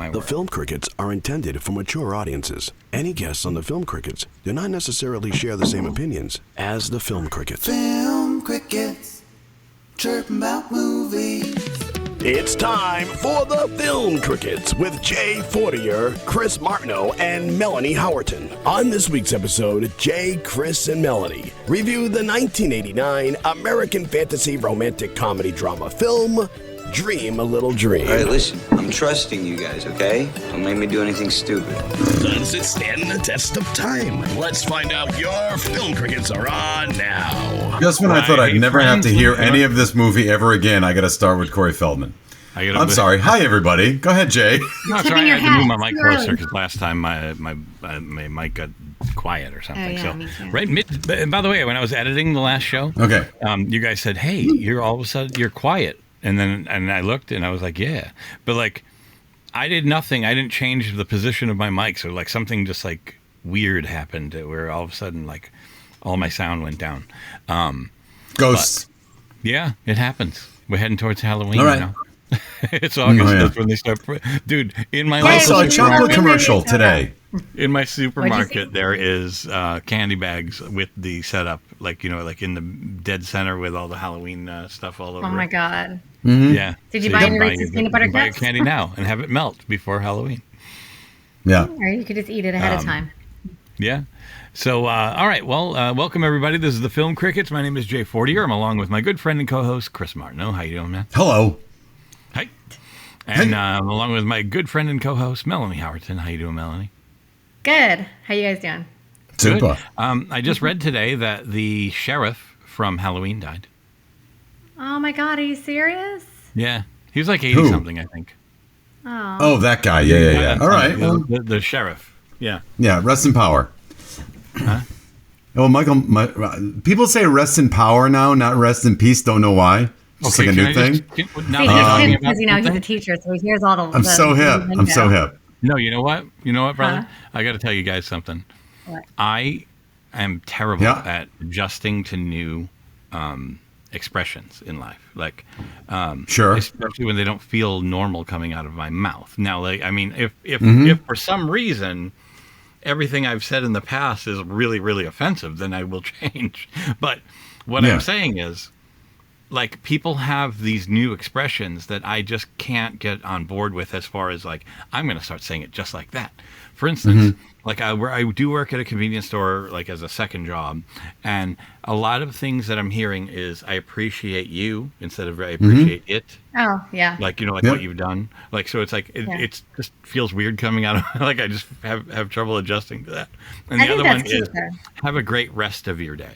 my The world. Film Crickets are intended for mature audiences. Any guests on the Film Crickets do not necessarily share the same opinions as the Film Crickets. Film Crickets, chirping about movies. It's time for the Film Crickets with Jay Fortier, Chris Martineau, and Melanie Howerton. On this week's episode, Jay, Chris, and Melanie review the 1989 American fantasy romantic comedy drama film, Dream a Little Dream. All right, listen, I'm trusting you guys, okay? Don't make me do anything stupid. Does it stand the test of time? Let's find out. Your Film Crickets are on now. Just when I thought I'd never have to hear any of this movie ever again, I got to start with Corey Feldman. I'm sorry. Hi, everybody. Go ahead, Jay. No, sorry, I had to move my mic closer because last time my mic got quiet or something. And by the way, when I was editing the last show, okay, you guys said, "Hey, you're all of a sudden you're quiet," and I looked and I was like, "Yeah," but like I did nothing. I didn't change the position of my mic, so like something just like weird happened where all of a sudden like all my sound went down. Ghosts. Yeah, it happens. We're heading towards Halloween. All right. You know? It's August. That's when they start. Dude, in my I saw a chocolate commercial today. In my supermarket, there is candy bags with the setup, like like in the dead center with all the Halloween stuff all over. Oh my god! Mm-hmm. Yeah. Did you buy any Reese's peanut butter cups? Buy candy now and have it melt before Halloween. Yeah. Or you could just eat it ahead of time. Yeah. So, all right. Well, welcome everybody. This is the Film Crickets. My name is Jay Fortier. I'm along with my good friend and co-host Chris Martineau. How you doing, man? Hello. Hi. And along with my good friend and co-host Melanie Howerton. How you doing, Melanie? Good. How you guys doing? Super. I just read today that the sheriff from Halloween died. Oh my god, are you serious? Yeah. He was like 80-something, I think. Oh, that guy. Yeah. All right. Well, the sheriff. Yeah. Yeah. Rest in power. Huh? Oh, Michael. People say rest in power now, not rest in peace. Don't know why. Just like a new thing. because he's a teacher, so he hears all the. I'm so hip. No, you know what, brother? I got to tell you guys something. What? I am terrible at adjusting to new expressions in life, like sure, especially when they don't feel normal coming out of my mouth. Now, like, I mean, if for some reason everything I've said in the past is really, really offensive, then I will change. But what I'm saying is, like, people have these new expressions that I just can't get on board with as far as, like, I'm going to start saying it just like that. For instance, like, I do work at a convenience store, like, as a second job, and a lot of things that I'm hearing is, I appreciate you instead of I appreciate it. Oh, yeah. Like, what you've done. Like, so it's like, it just feels weird coming out of, like, I just have trouble adjusting to that. And the other one is, have a great rest of your day.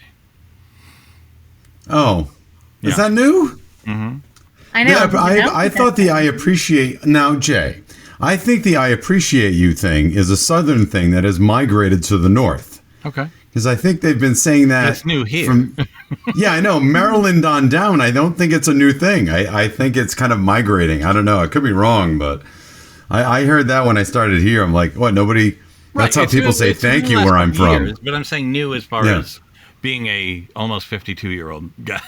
Oh. Is that new? Mm-hmm. I know. Yeah, I thought the I appreciate... Now, Jay, I think the I appreciate you thing is a southern thing that has migrated to the north. Okay. Because I think they've been saying that... That's new here. Yeah, I know. Maryland on down, I don't think it's a new thing. I think it's kind of migrating. I don't know. I could be wrong, but I heard that when I started here. I'm like, what, nobody... That's how people say thank you where I'm from. But I'm saying new as far as... being a almost 52-year-old guy.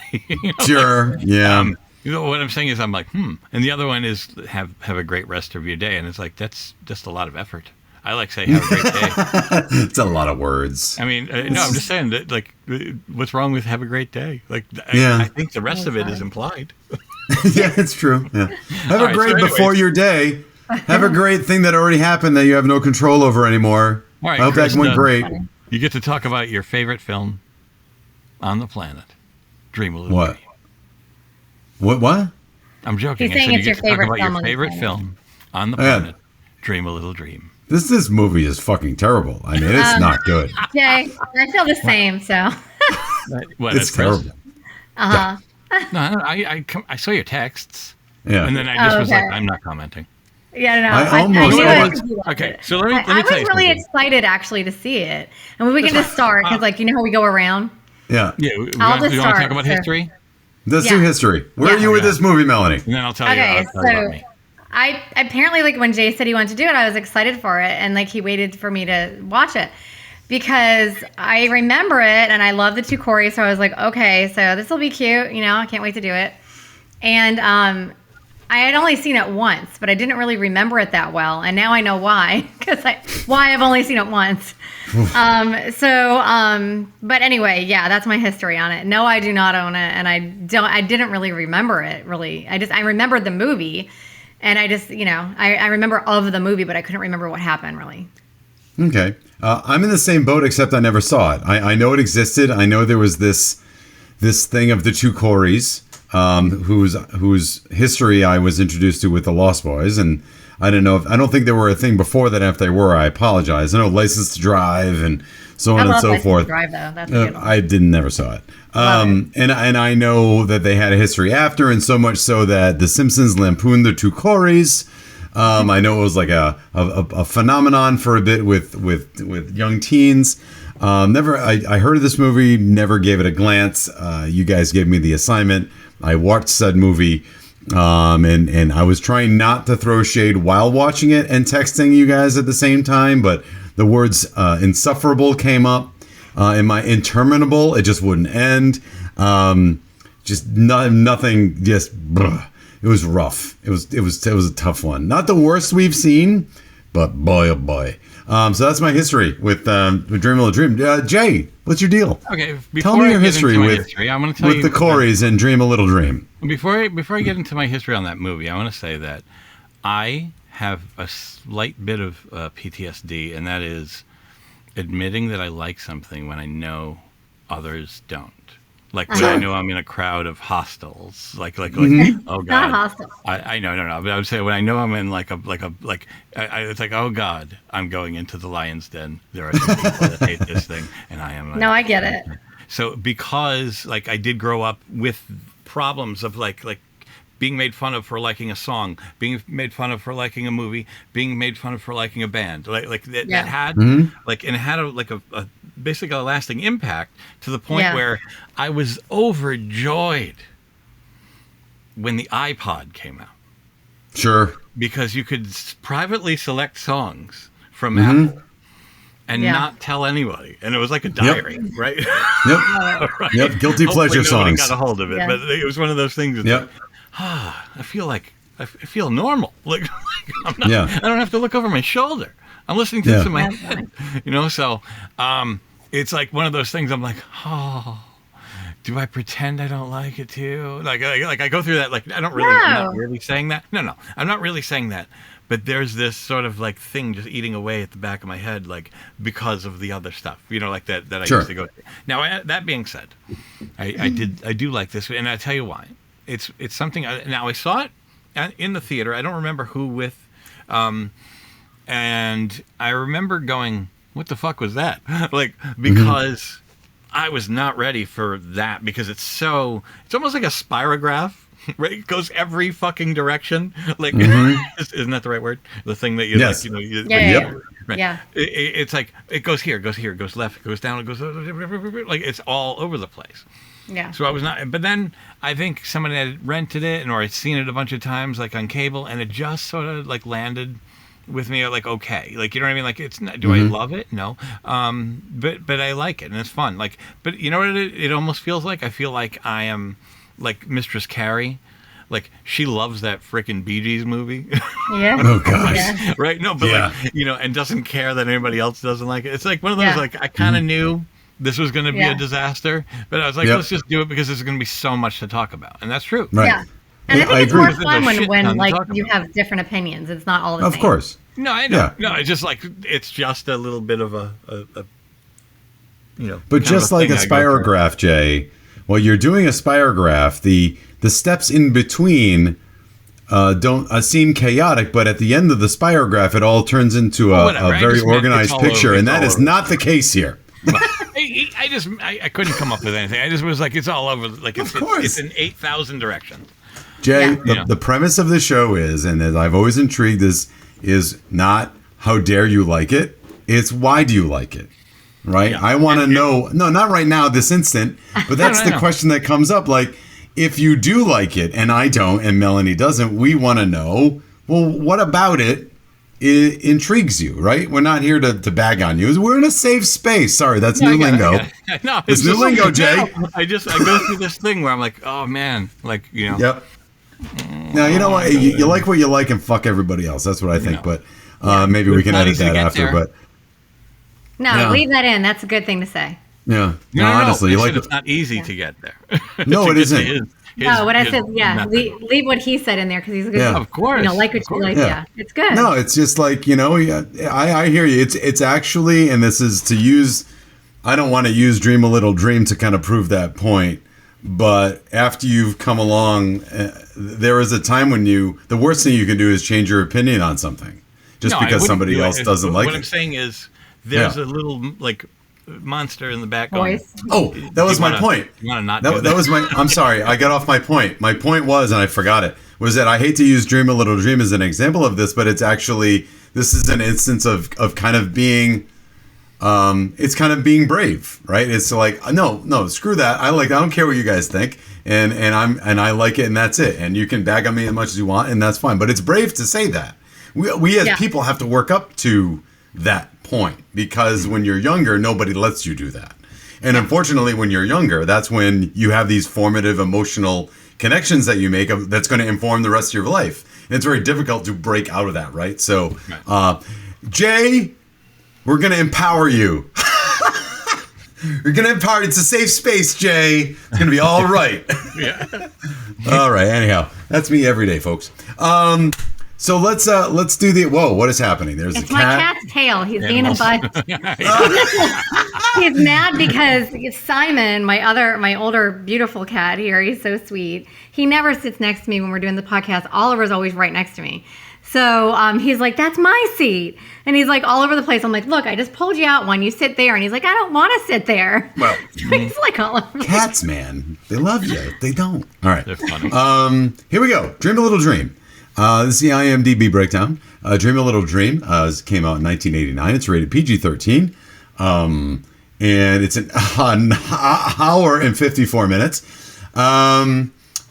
Sure, yeah. What I'm saying is I'm like, And the other one is have a great rest of your day. And it's like, that's just a lot of effort. I like say have a great day. It's a lot of words. I mean, no, I'm just saying that, like, what's wrong with have a great day? Like, I think the rest of it is implied. Yeah, it's true. Yeah. Have a great before your day. Have a great thing that already happened that you have no control over anymore. All right, I hope Chris, that went great. You get to talk about your favorite film on the planet. Dream a Little Dream. What? I'm joking. He's saying it's your favorite film. Your favorite film on the planet. Dream a Little Dream. This movie is fucking terrible. I mean, it's not good. Jay, I feel the same. So. It's terrible. Uh-huh. Yeah. No, I saw your texts. Yeah. And then I just was like, I'm not commenting. Yeah, no. I knew okay, so let me tell you I was really excited actually to see it, and we can just start because, like, you know how we go around. Yeah. Yeah. You want to talk about history? Let's do history. Where are you with this movie, Melanie? And then I'll tell you. Okay, I'll tell you about me. I apparently, like, when Jay said he wanted to do it, I was excited for it, and like he waited for me to watch it because I remember it and I love the two Coreys, so I was like, okay, so this will be cute, I can't wait to do it. And I had only seen it once, but I didn't really remember it that well, and now I know why. Why I've only seen it once. But anyway, yeah, that's my history on it. No, I do not own it, and I didn't really remember it. Really, I remembered the movie, and I remember of the movie, but I couldn't remember what happened really. Okay, I'm in the same boat, except I never saw it. I know it existed. I know there was this thing of the two Coreys. Whose history I was introduced to with the Lost Boys, and I don't think they were a thing before that. If they were, I apologize. I know License to Drive and so on and so forth. Drive, though. That's a good one. I never saw it. And I know that they had a history after, and so much so that The Simpsons lampooned the two Coreys. I know it was like a phenomenon for a bit with young teens. I heard of this movie, never gave it a glance. You guys gave me the assignment. I watched said movie, and I was trying not to throw shade while watching it and texting you guys at the same time, but the words insufferable came up in my interminable. It just wouldn't end. Nothing. It was rough. It was a tough one. Not the worst we've seen, but boy oh boy. So that's my history with Dream a Little Dream. Jay, what's your deal? Okay, tell me your history with I'm going to tell you the Coreys and Dream a Little Dream. Before I get into my history on that movie, I want to say that I have a slight bit of PTSD, and that is admitting that I like something when I know others don't. Like when I know I'm in a crowd of hostiles, like oh god, not hostile. I know, but I would say when I know I'm in it's like, oh god, I'm going into the lion's den. There are some people that hate this thing, and I am. No, I get it. So because I did grow up with problems of like being made fun of for liking a song, being made fun of for liking a movie, being made fun of for liking a band, that had and it had a basically a lasting impact to the point where I was overjoyed when the iPod came out. Sure. Because you could privately select songs from Apple and not tell anybody. And it was like a diary, right? Yep. Right? Yep. Guilty pleasure songs. Got a hold of it, but it was one of those things. That's I feel normal. I don't have to look over my shoulder. I'm listening to this in my head, so it's like one of those things. I'm like, do I pretend I don't like it too? Like I go through that. Like I'm not really saying that. No, I'm not really saying that. But there's this sort of like thing just eating away at the back of my head, like because of the other stuff, like that I used to go through. Now that being said, I do like this, and I tell you why. It's something. I saw it in the theater. I don't remember who with. And I remember going, what the fuck was that? Because I was not ready for that, because it's almost like a spirograph, right? It goes every fucking direction. Isn't that the right word? The thing that you right. Yeah. It's like, it goes here, goes left, it goes down, it goes, like it's all over the place. Yeah. So I was not, but then I think somebody had rented it, or I'd seen it a bunch of times, like on cable, and it just sort of like landed with me, like, okay, like, you know what I mean? Like, it's not, do I love it? No. But I like it, and it's fun. Like, but you know what it almost feels like? I feel like I am like Mistress Carrie. Like, she loves that frickin' Bee Gees movie. Yeah. Oh, gosh. Yeah. Right? No, but and doesn't care that anybody else doesn't like it. It's like one of those, like, I kind of knew this was going to be a disaster, but I was like, let's just do it because there's going to be so much to talk about. And that's true. Right. Yeah. And I think it's more fun when like you have different opinions. It's not all the same. Of course. No, I know. Yeah. No, it's just like, it's just a little bit of a But just like a spirograph, Jay, while you're doing a spirograph, the steps in between don't seem chaotic, but at the end of the spirograph, it all turns into a very organized picture, and that is not the case here. I couldn't come up with anything. I just was like, it's all over. Like, it's in 8,000 directions. Jay, the premise of the show is, and as I've always intrigued, is not how dare you like it. It's why do you like it, right? Yeah. I want to know. No, not right now, this instant. But that's the question that comes up. Like, if you do like it, and I don't, and Melanie doesn't, we want to know. Well, what about it intrigues you, right? We're not here to bag on you. We're in a safe space. Sorry, that's new lingo. No, it's new lingo, Jay. I go through this thing where I'm like, oh man, like, Yep. No, you know what? You like what you like and fuck everybody else. That's what I think. But maybe we can edit that after. But no, leave that in. That's a good thing to say. Yeah. No, honestly, you like it's not easy to get there. No, it isn't. What I said, leave what he said in there because he's a good. Of course. Like what you like. Yeah, it's good. No, it's just like I hear you. It's actually, and this is to use. I don't want to use "Dream a Little Dream" to kind of prove that point. But after you've come along, there is a time when the worst thing you can do is change your opinion on something, just because somebody else doesn't like it. What I'm saying is, there's a little monster in the back. That was my point. You want to not that was my. I'm sorry, I got off my point. My point was, and I forgot it, was that I hate to use "Dream a Little Dream" as an example of this, but it's actually this is an instance of kind of being. It's kind of being brave, right? It's like no, screw that. I don't care what you guys think, and I like it, and that's it. And you can bag on me as much as you want, and that's fine. But it's brave to say that. We as people have to work up to that point because when you're younger, nobody lets you do that. And unfortunately, when you're younger, that's when you have these formative emotional connections that you make that's going to inform the rest of your life. And it's very difficult to break out of that, right? So, Jay. We're going to empower you. We're going to empower you. It's a safe space, Jay. It's going to be all right. All right. Anyhow, that's me every day, folks. So let's do the. Whoa! What is happening? There's it's a cat. My cat's tail. He's being a butt. He's mad because Simon, my older beautiful cat here, he's so sweet. He never sits next to me when we're doing the podcast. Oliver's always right next to me. So he's like, that's my seat. And he's like all over the place. I'm like, look, I just pulled you out one. You sit there. And he's like, I don't want to sit there. Well, he's like all over cats, man. They love you. They don't. All right. They're funny. Here we go. Dream a Little Dream. This is the IMDb breakdown. Dream a Little Dream came out in 1989. It's rated PG-13. And it's an hour and 54 minutes.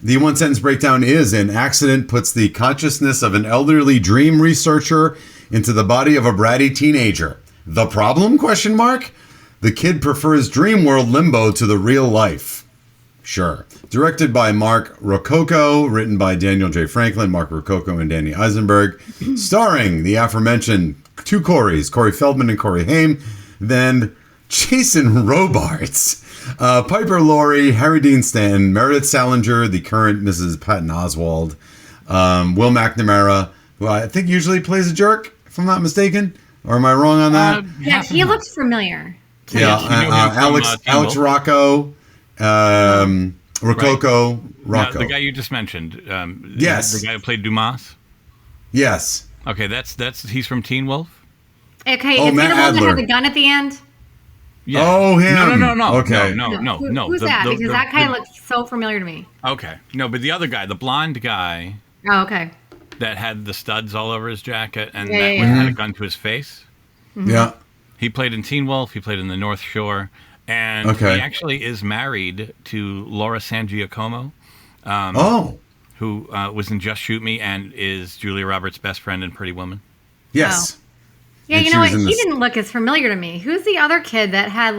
The one sentence breakdown is an accident puts the consciousness of an elderly dream researcher into the body of a bratty teenager. The problem? ? The kid prefers dream world limbo to the real life. Sure. Directed by Mark Rococo, written by Daniel J. Franklin, Mark Rococo, and Danny Eisenberg. Starring the aforementioned two Corys, Corey Feldman and Corey Haim. Then Jason Robards. Piper Laurie, Harry Dean Stanton, Meredith Salinger, the current Mrs. Patton Oswalt, Will McNamara, who I think usually plays a jerk, if I'm not mistaken. Or am I wrong on that? Yeah, he looks familiar. Alex Rocco, Rococo. Rocco. The guy you just mentioned. Yes. The guy who played Dumas? Yes. Okay, he's from Teen Wolf? Okay, is he the one that had the gun at the end? Yeah. Oh, him. No. Okay. No. Who's that? Because that guy looks so familiar to me. Okay. No, but the other guy, the blonde guy. Oh, okay. That had the studs all over his jacket and had a gun to his face. Mm-hmm. Yeah. He played in Teen Wolf. He played in The North Shore. And he actually is married to Laura San Giacomo. Who was in Just Shoot Me and is Julia Roberts' best friend in Pretty Woman. Yes. Oh. Yeah, you know what? He didn't look as familiar to me. Who's the other kid that had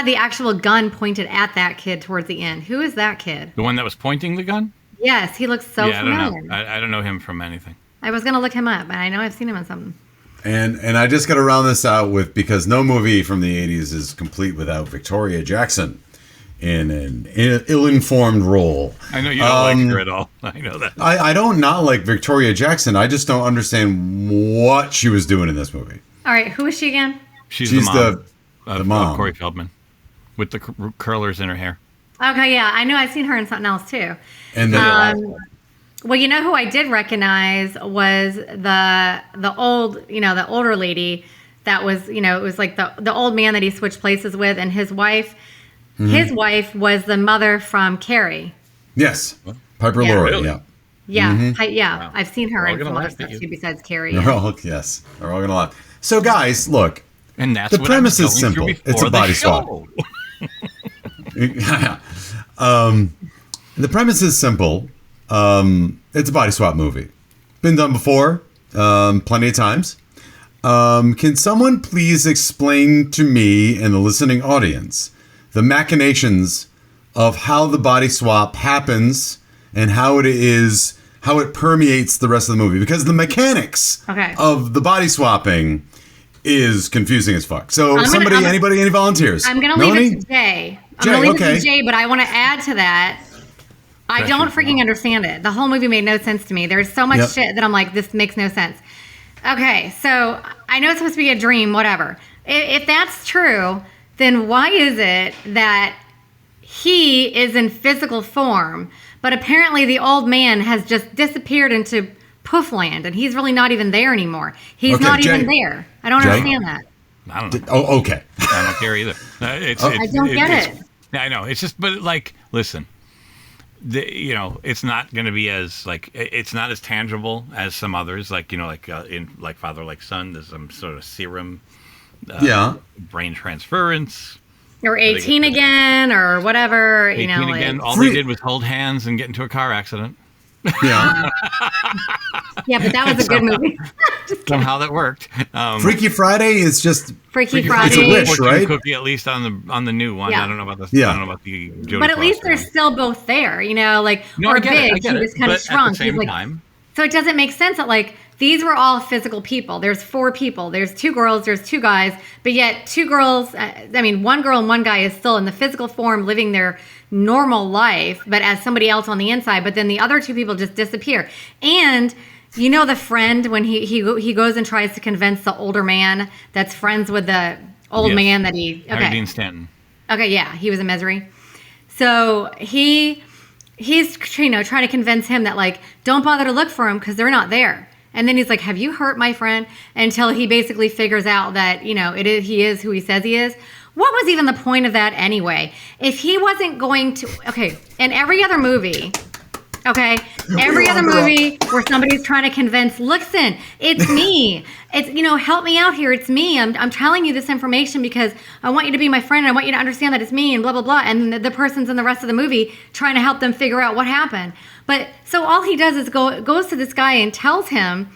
the actual gun pointed at that kid towards the end? Who is that kid? The one that was pointing the gun? Yes, he looks so familiar. I don't know him from anything. I was gonna look him up, and I know I've seen him in something. And I just got to round this out with because no movie from the 80s is complete without Victoria Jackson in an ill-informed role. I know you don't like her at all. I know that. I don't not like Victoria Jackson. I just don't understand what she was doing in this movie. All right, who is she again? She's the mom of Corey Feldman with the curlers in her hair. Okay, yeah, I know. I've seen her in something else too. And then, well, you know who I did recognize was the older lady that was, it was like the old man that he switched places with, and his wife. Mm-hmm. His wife was the mother from Carrie. Yes, Piper Laurie. Really? Yeah, Mm-hmm. Wow. I've seen her in some other stuff too besides Carrie. They're all gonna laugh. So, guys, look. And that's the premise is simple. It's a body swap. The premise is simple. It's a body swap movie. Been done before, plenty of times. Can someone please explain to me and the listening audience the machinations of how the body swap happens and how it permeates the rest of the movie, because the mechanics of the body swapping is confusing as fuck. So any volunteers? I'm going to leave it to Jay. I'm going to leave it to Jay, but I want to add to that. I don't freaking understand it. The whole movie made no sense to me. There's so much shit that I'm like, this makes no sense. Okay, so I know it's supposed to be a dream, whatever. If that's true, then why is it that he is in physical form, but apparently the old man has just disappeared into Poofland, and he's really not even there anymore? He's not even there. I don't understand that. I don't know. Oh, okay. I don't care either. I don't get it. I know. It's just, but like, listen. It's not going to be as it's not as tangible as some others, in Father Like Son. There's some sort of serum, brain transference, or 18 again, or whatever. 18 again. All they did was hold hands and get into a car accident. Yeah. Yeah, but that was a good movie. Somehow that worked. Freaky Friday is just Freaky Friday. It's a wish, right? Cookie, at least on the new one. Yeah. I don't know about the. Yeah. I don't know about the. Jodie but at least they're one. still both there, or I get big. It, I get he was kind of shrunk. At the same time. So it doesn't make sense that these were all physical people. There's 4 people. There's 2 girls. There's 2 guys. But yet 2 girls. 1 girl and 1 guy is still in the physical form, living their normal life, but as somebody else on the inside. But then the other 2 people just disappear. And the friend when he goes and tries to convince the older man that's friends with the old man that he. Okay. Harry Dean Stanton. Okay, yeah, he was in Misery. So he's trying to convince him that don't bother to look for him because they're not there. And then he's like, "Have you hurt my friend?" Until he basically figures out that he is who he says he is. What was even the point of that anyway? If he wasn't going to, in every other movie. Okay, every other movie where somebody's trying to convince, listen, it's me. It's, help me out here. It's me. I'm telling you this information because I want you to be my friend and I want you to understand that it's me and blah, blah, blah. And the person's in the rest of the movie trying to help them figure out what happened. But so all he does is goes to this guy and tells him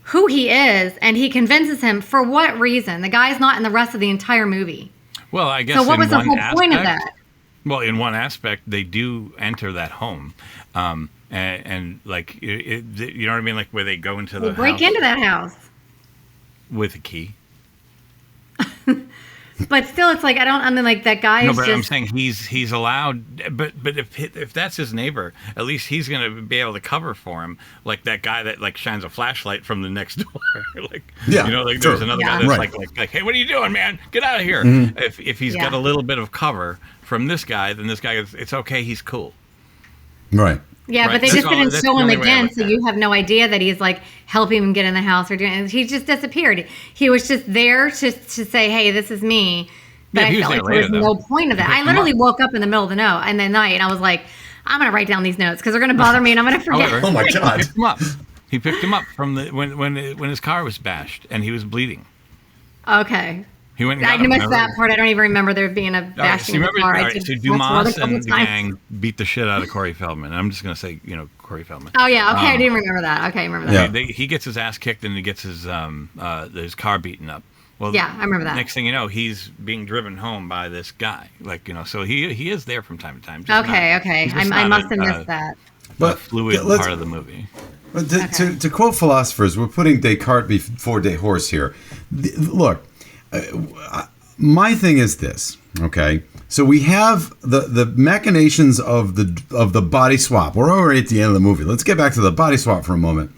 who he is, and he convinces him for what reason? The guy's not in the rest of the entire movie. Well, I guess so. What was the whole point of that? Well, in one aspect, they do enter that home, you know what I mean, where they go into the break into that house with a key. But still, it's that guy. No, is but just... I'm saying he's allowed. But if that's his neighbor, at least he's going to be able to cover for him, like that guy that shines a flashlight from the next door. There's another guy that's like, hey, what are you doing, man? Get out of here. Mm-hmm. If he's got a little bit of cover from this guy, then this guy it's okay. He's cool. Right. Yeah, right. But they just didn't show him again, so you have no idea that he's helping him get in the house or doing. He just disappeared. He was just there to say, "Hey, this is me." But I felt there was no point of that. I literally woke up in the middle of the night, and I was like, "I'm gonna write down these notes because they're gonna bother me, and I'm gonna forget." Oh my god! He picked him up from when his car was bashed and he was bleeding. Okay. He went. I missed that part. I don't even remember there being a bashing in the car. So Dumas and the gang beat the shit out of Corey Feldman. I'm just gonna say, Corey Feldman. Oh yeah, okay, I didn't remember that. Okay, I remember that. Yeah. He gets his ass kicked and he gets his car beaten up. Well, yeah, I remember that. Next thing you know, he's being driven home by this guy. So he is there from time to time. Okay. I must have missed that. But fluid part of the movie. But to quote philosophers, we're putting Descartes before Deshorse here. Look. My thing is this, okay? So we have the machinations of the body swap. We're already at the end of the movie. Let's get back to the body swap for a moment.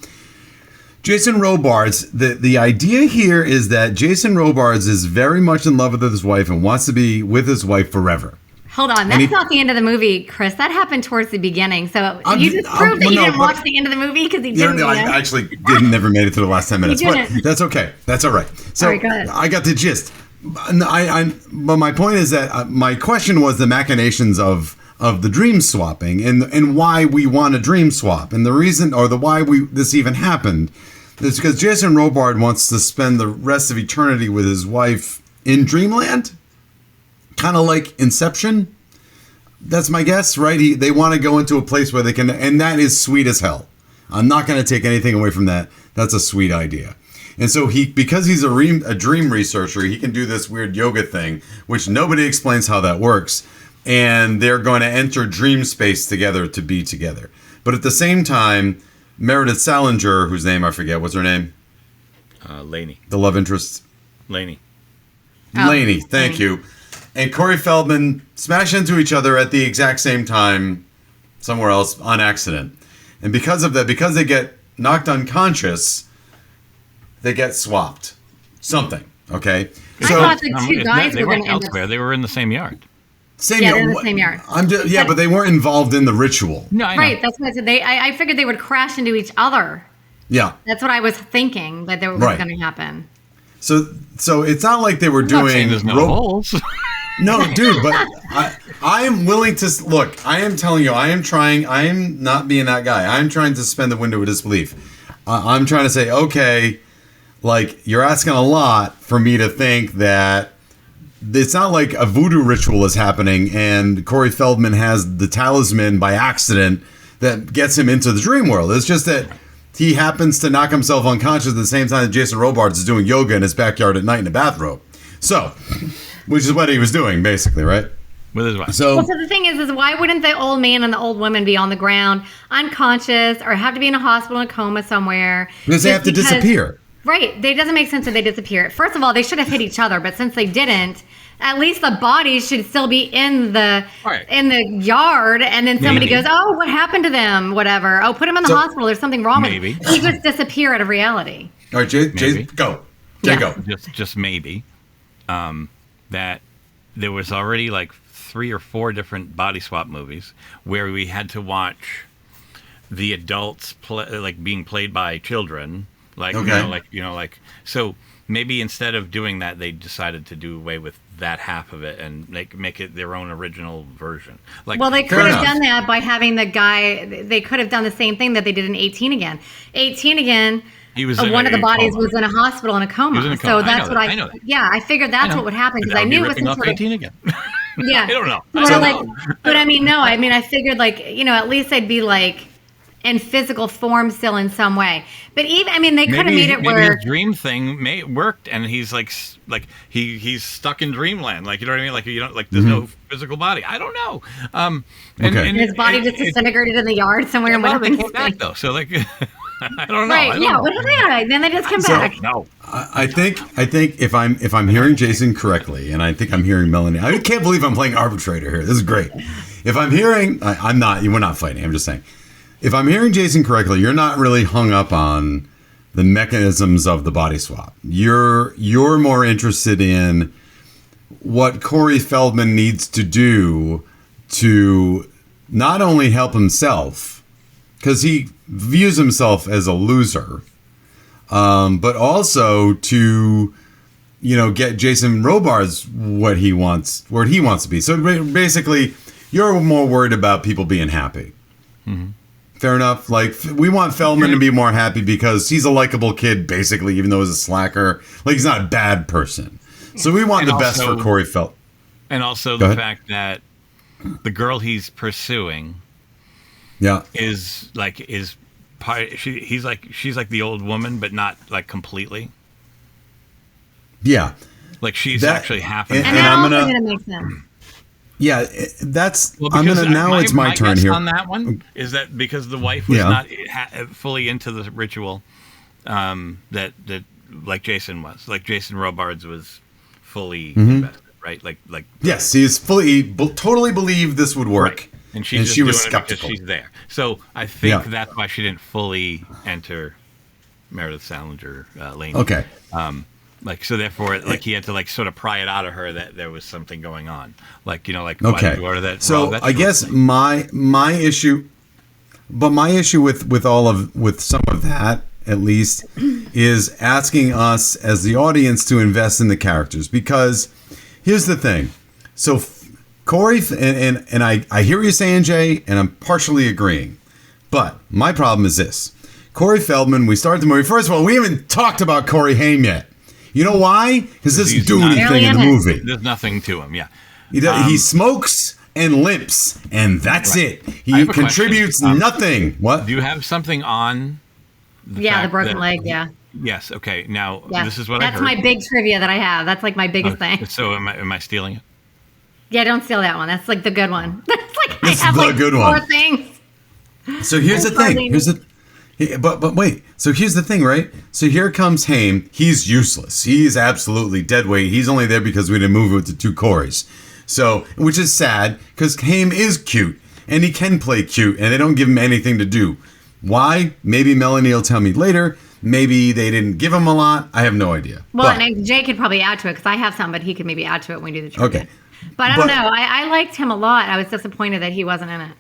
Jason Robards, the idea here is that Jason Robards is very much in love with his wife and wants to be with his wife forever. Hold on, that's not the end of the movie, Chris. That happened towards the beginning. So you just proved that you didn't watch the end of the movie because he didn't. I actually never made it to the last 10 minutes, but that's okay. That's all right. So all right, go ahead. I got the gist. But my point is that my question was the machinations of the dream swapping and why we want a dream swap, and the reason or the why this even happened is because Jason Robards wants to spend the rest of eternity with his wife in Dreamland. Kind of like Inception. That's my guess, right? They want to go into a place where they can, and that is sweet as hell. I'm not going to take anything away from that. That's a sweet idea. And so because he's a dream researcher, he can do this weird yoga thing, which nobody explains how that works. And they're going to enter dream space together to be together. But at the same time, Meredith Salinger, whose name I forget, what's her name? Laney. The love interest. Laney. Laney, thank you. And Corey Feldman smash into each other at the exact same time somewhere else on accident. And because of that, because they get knocked unconscious, they get swapped. Something, okay? I thought the two guys they were going weren't to end elsewhere. up... They were in the same yard. Same Yeah, yard. they're in the same yard. But they weren't involved in the ritual. No, I know. Right, that's what I said. I figured they would crash into each other. Yeah. That's what I was thinking that was Right. going to happen. So it's not like they were I'm not saying doing there's no holes. No, dude, but I am willing to look. I am telling you, I am not being that guy. I'm trying to suspend the window of disbelief. I'm trying to say, okay, like you're asking a lot for me to think that it's not like a voodoo ritual is happening and Corey Feldman has the talisman by accident that gets him into the dream world. It's just that he happens to knock himself unconscious at the same time that Jason Robards is doing yoga in his backyard at night in a bathrobe. So, which is what he was doing, basically, right? With his wife. So the thing is why wouldn't the old man and the old woman be on the ground, unconscious, or have to be in a hospital in a coma somewhere? because they have to disappear. Right. It doesn't make sense that they disappear. First of all, they should have hit each other, but since they didn't, at least the bodies should still be in the yard, and then somebody goes, "Oh, what happened to them? Whatever. Oh, put them in the hospital. There's something wrong with them." He just disappear out of reality. All right, Jay, go. Jay, go. Just maybe. That there was already like 3 or 4 different body swap movies where we had to watch the adults being played by children, so maybe instead of doing that, they decided to do away with that half of it and make it their own original version. Well, they could have done that by having the guy. They could have done the same thing that they did in 18 Again. 18 Again. He was one of the bodies was in a hospital in a coma. He was in a coma. So that's I know that. Yeah, I figured that's what would happen because I knew it was some sort of 18 Again. Yeah, I don't know. But I mean, no. I mean, I figured at least they'd be like in physical form still in some way. But even, I mean, they could have made it where his dream thing worked, and he's he's stuck in dreamland. Like, you know what I mean? Like, you know, like there's no physical body. I don't know. And his body just disintegrated in the yard somewhere. And they came back though. So like. I don't know. Right? What are they? Then they just come back. No. I think if I'm hearing Jason correctly, and I think I'm hearing Melanie. I can't believe I'm playing arbitrator here. This is great. If I'm hearing, I'm not. We're not fighting. I'm just saying. If I'm hearing Jason correctly, you're not really hung up on the mechanisms of the body swap. You're more interested in what Corey Feldman needs to do to not only help himself, because he views himself as a loser, but also to, get Jason Robards where he wants to be. So basically, you're more worried about people being happy. Mm-hmm. Fair enough. Like, we want Feldman to be more happy because he's a likable kid, basically, even though he's a slacker. Like, he's not a bad person. So we want the best for Corey Feldman. And also the fact that the girl he's pursuing is part. She's like the old woman, but not like completely. Yeah, like she's actually half. And that also didn't make sense. Yeah, that's. I'm gonna now. It's my turn here. On that one is that because the wife was not fully into the ritual, that like Jason was, like Jason Robards was fully invested, right? Like yes, he's totally believed this would work. Right. And she was skeptical. She's there. So I think that's why she didn't fully enter Meredith Salinger lane. Okay. So therefore, he had to sort of pry it out of her that there was something going on. Okay. Why did you order that? So I guess my issue, but my issue with some of that at least is asking us as the audience to invest in the characters, because here's the thing. So Corey, and I hear what you're saying, Jay, and I'm partially agreeing. But my problem is this. Corey Feldman, we started the movie. First of all, we haven't talked about Corey Haim yet. You know why? Because this doesn't do anything in the movie. There's nothing to him, yeah. He smokes and limps, and that's it. He contributes nothing. What? Do you have something on the broken leg, yeah. Yes, okay. Now, this is what I heard. That's my big trivia that I have. That's like my biggest thing. So am I stealing it? Yeah, don't steal that one. That's like the good one. That's like I have like good 4 one. things. So here's the thing. But wait. So here's the thing, right? So here comes Haim. He's useless. He's absolutely dead weight. He's only there because we didn't move with the two Corys. So, which is sad because Haim is cute and he can play cute and they don't give him anything to do. Why? Maybe Melanie will tell me later. Maybe they didn't give him a lot. I have no idea. Well, and Jay could probably add to it because I have some, but he could maybe add to it when we do the trivia. Okay. But I don't know. I liked him a lot. I was disappointed that he wasn't in it.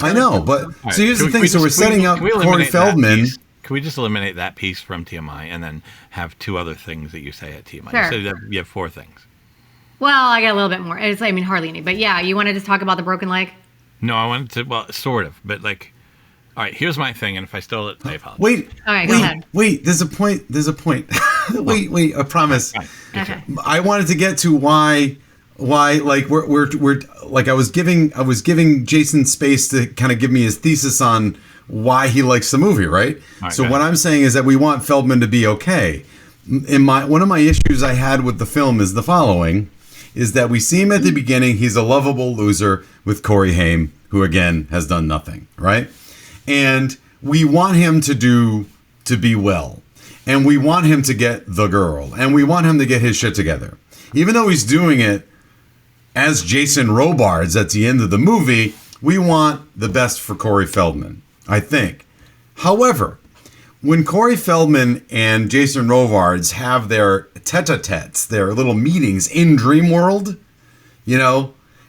I know, but so here's the thing. So we're setting up Corey Feldman. Can we just eliminate that piece from TMI and then have two other things that you say at TMI? Sure. You said you have 4 things. Well, I got a little bit more. Hardly any. But yeah, you want to just talk about the broken leg? No, I wanted to, well, sort of. But like, all right, here's my thing. And if I stole it, I apologize. Wait. All right, go ahead. Wait, there's a point. wait, I promise. Okay. I wanted to get to why like we're like I was giving Jason space to kind of give me his thesis on why he likes the movie, right? So what I'm saying is that we want Feldman to be okay. One of my issues I had with the film is the following, is that we see him at the beginning, he's a lovable loser with Corey Haim, who again has done nothing, right? And we want him to be well. And we want him to get the girl. And we want him to get his shit together. Even though he's doing it as Jason Robards at the end of the movie, we want the best for Corey Feldman, I think. However, when Corey Feldman and Jason Robards have their tete-a-tetes, their little meetings in Dreamworld,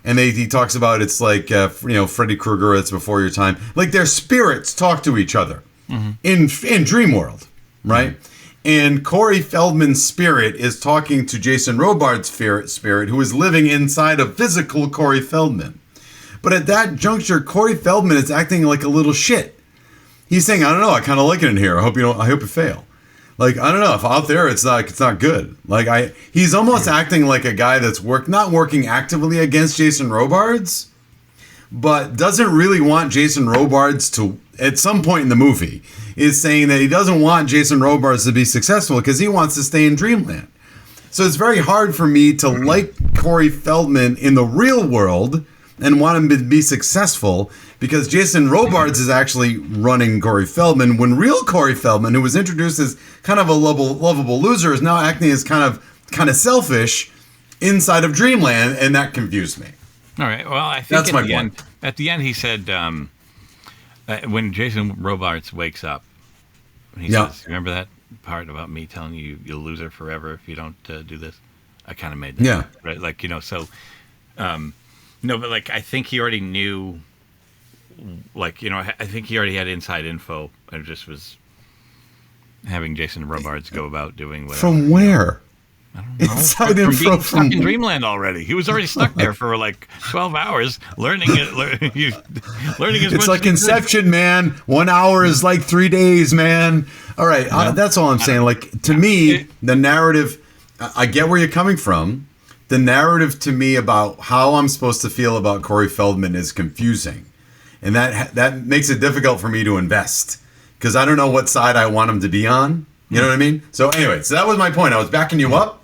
and he talks about it's like, Freddy Krueger, it's before your time. Like their spirits talk to each other in Dreamworld, right? Mm-hmm. And Corey Feldman's spirit is talking to Jason Robards' spirit, who is living inside of physical Corey Feldman. But at that juncture, Corey Feldman is acting like a little shit. He's saying, I don't know, I kind of like it in here. I hope you fail. Like, I don't know, if out there it's not good. Like he's almost acting like a guy that's not working actively against Jason Robards, but doesn't really want Jason Robards to, at some point in the movie, is saying that he doesn't want Jason Robards to be successful because he wants to stay in Dreamland. So it's very hard for me to like Corey Feldman in the real world and want him to be successful because Jason Robards is actually running Corey Feldman when real Corey Feldman, who was introduced as kind of a lovable loser, is now acting as kind of selfish inside of Dreamland, and that confused me. All right. Well, I think that's my point. At the end, he said, when Jason Robards wakes up, he says, remember that part about me telling you you'll lose her forever if you don't do this? I kind of made that. Yeah. Right? Like, so, no, but like, I think he already knew, like, I think he already had inside info. I just was having Jason Robards go about doing whatever. From where? I don't know. Inside from info being stuck in Dreamland already. He was already stuck there for like 12 hours learning it. Learning as much. It's like Inception, man. 1 hour is like 3 days, man. All right, that's all I'm saying. Like, to me, the narrative, I get where you're coming from. The narrative to me about how I'm supposed to feel about Corey Feldman is confusing. And that makes it difficult for me to invest. Because I don't know what side I want him to be on. You know what I mean? So anyway, that was my point. I was backing you up.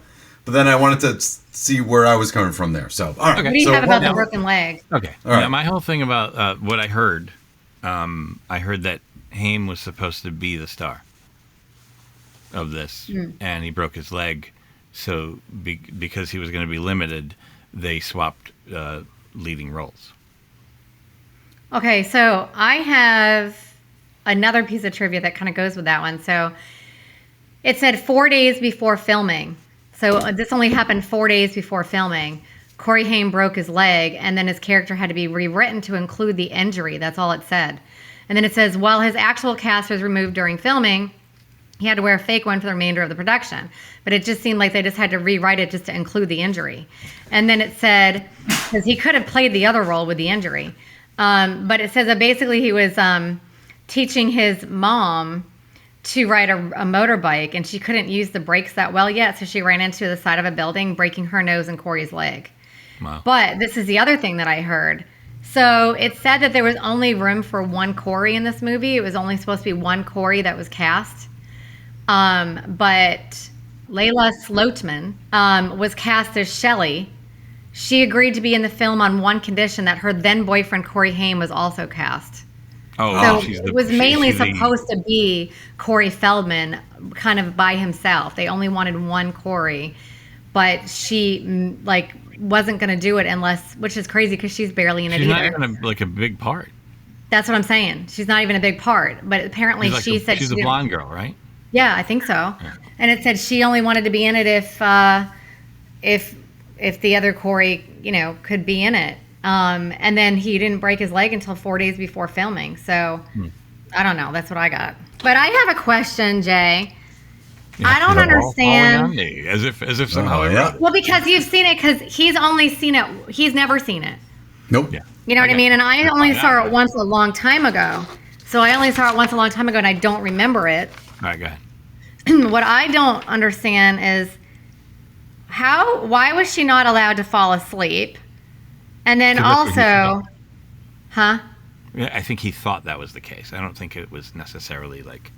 But then I wanted to see where I was coming from there. So, all right. Okay. What do you have about the broken leg? Okay. All right. Now, my whole thing about what I heard that Haim was supposed to be the star of this, and he broke his leg. So because he was going to be limited, they swapped leading roles. Okay, so I have another piece of trivia that kind of goes with that one. So it said 4 days before filming. So this only happened 4 days before filming. Corey Haim broke his leg, and then his character had to be rewritten to include the injury. That's all it said. And then it says, while his actual cast was removed during filming, he had to wear a fake one for the remainder of the production. But it just seemed like they just had to rewrite it just to include the injury. And then it said, because he could have played the other role with the injury. But it says that basically he was teaching his mom to ride a motorbike, and she couldn't use the brakes that well yet, so she ran into the side of a building, breaking her nose and Corey's leg. Wow. But this is the other thing that I heard. So it said that there was only room for one Corey in this movie. It was only supposed to be one Corey that was cast. But Layla Slotman was cast as Shelley. She agreed to be in the film on one condition, that her then boyfriend Corey Haim was also cast. Oh, So she's it was mainly she's the- supposed to be Corey Feldman kind of by himself. They only wanted one Corey, but she like wasn't going to do it unless, which is crazy because she's barely in it She's not either. even a big part. That's what I'm saying. She's not even a big part, but apparently She's like she said she's she a didn't- blonde girl, right? Yeah, I think so. And it said she only wanted to be in it if the other Corey, could be in it. And then he didn't break his leg until 4 days before filming. So I don't know. That's what I got. But I have a question, Jay. I don't They're all understand. falling on me, as if somehow I yeah. wrote it. Well, because you've seen it, because he's only seen it. He's never seen it. Nope. Yeah. You know what I Okay. mean? And I only Yeah. saw it once a long time ago. So I only saw it once a long time ago, and I don't remember it. All right, go ahead. What I don't understand is why was she not allowed to fall asleep? And then Because that's what he also, thought. huh? Yeah, I think he thought that was the case. I don't think it was necessarily like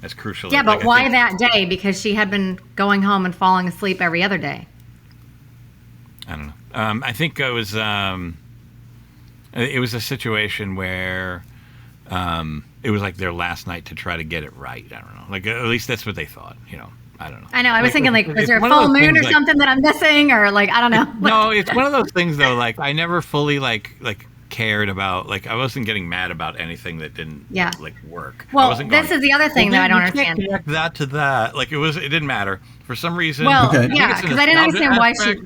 as crucial. Yeah, as, but like, I why think- that day? Because she had been going home and falling asleep every other day. I don't know. I think it was a situation where it was like their last night to try to get it right. I don't know. Like at least that's what they thought. I don't know. I know. I was thinking, like, was it's there a one of full those moon things, or like- something that I'm missing, or like I don't know. No, it's one of those things though. Like I never fully like cared about. Like I wasn't getting mad about anything that didn't Yeah. like work. I Well, wasn't this going, is the other thing "Well, that I don't you can't understand. connect that to that. Like it didn't matter for some reason. Well, Okay. I think yeah, it's a because I didn't nostalgia understand why aspect,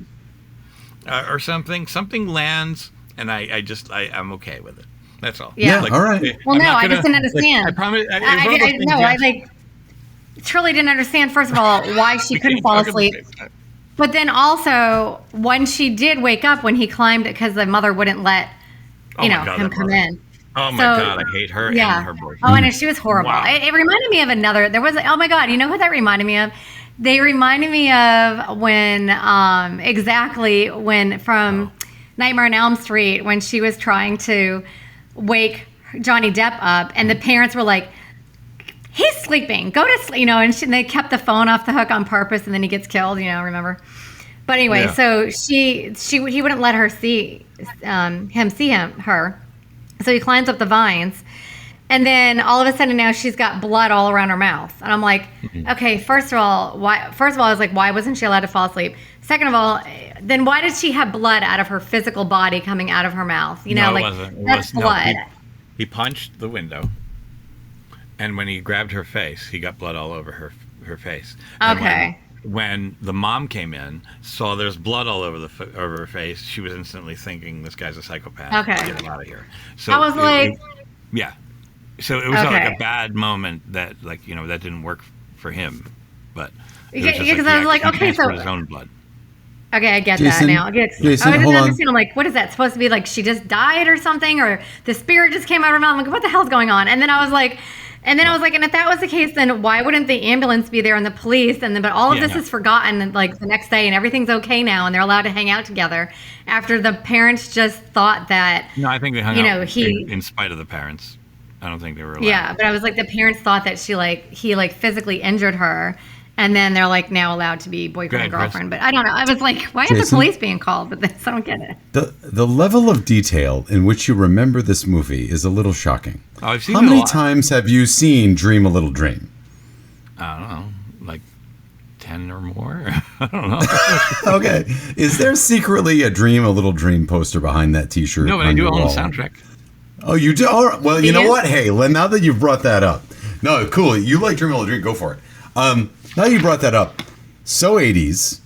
she. or something lands, and I'm okay with it. That's all. Yeah. All right. Well, I'm no, not I just gonna- didn't understand. I promise. I truly didn't understand. First of all, why she couldn't fall asleep. But then also, when she did wake up, when he climbed it, because the mother wouldn't let, Oh my God, him that come mother. in. Oh my So, God, I hate her Yeah. and her boyfriend. Oh, I know, she was horrible. Wow. It reminded me of another. There was, oh my God, you know who that reminded me of? They reminded me of when, exactly when from Nightmare on Elm Street, when she was trying to wake Johnny Depp up, and the parents were like, he's sleeping, go to sleep, and they kept the phone off the hook on purpose, and then he gets killed, remember? But anyway, Yeah. so he wouldn't let her see her. So he climbs up the vines, and then all of a sudden now she's got blood all around her mouth. And I'm like, okay, first of all, I was like, why wasn't she allowed to fall asleep? Second of all, then why did she have blood out of her physical body coming out of her mouth? No, like it wasn't. It that's was- no, blood. he punched the window, and when he grabbed her face, he got blood all over her face. And Okay. When the mom came in, saw there's blood all over over her face, she was instantly thinking, "This guy's a psychopath. Okay. Get him out of here." So I was like, yeah. So it was like Okay. a bad moment that, like, that didn't work for him, but it was Yeah, just because I was like, he okay, transferred so- his own blood. okay, I get Jason, that now. I Jason, didn't hold on. understand. I'm like, what is that supposed to be? Like she just died or something, or the spirit just came out of her mouth? I'm like, what the hell's going on? And then I was like, and if that was the case, then why wouldn't the ambulance be there and the police? And then, but all of Yeah, this no. is forgotten, like the next day, and everything's okay now, and they're allowed to hang out together after the parents just thought that. No, I think they hung You out know, he- in spite of the parents. I don't think they were allowed. Yeah, but I was like, the parents thought that he physically injured her, and then they're like now allowed to be boyfriend and Go ahead, girlfriend. But I don't know. I was like, why are the Jason? police being called? But this, I don't get it. The level of detail in which you remember this movie is a little shocking. Oh, I've seen How it a many lot. times have you seen Dream a Little Dream? I don't know, like 10 or more. I don't know. Okay. Is there secretly a Dream a Little Dream poster behind that T-shirt? No, but I on do your own the wall? soundtrack. Oh, you do? All right. Well, you Do know you? what? Hey, now that you've brought that up. No, cool. You like Dream a Little Dream. Go for it. Now you brought that up. So 80s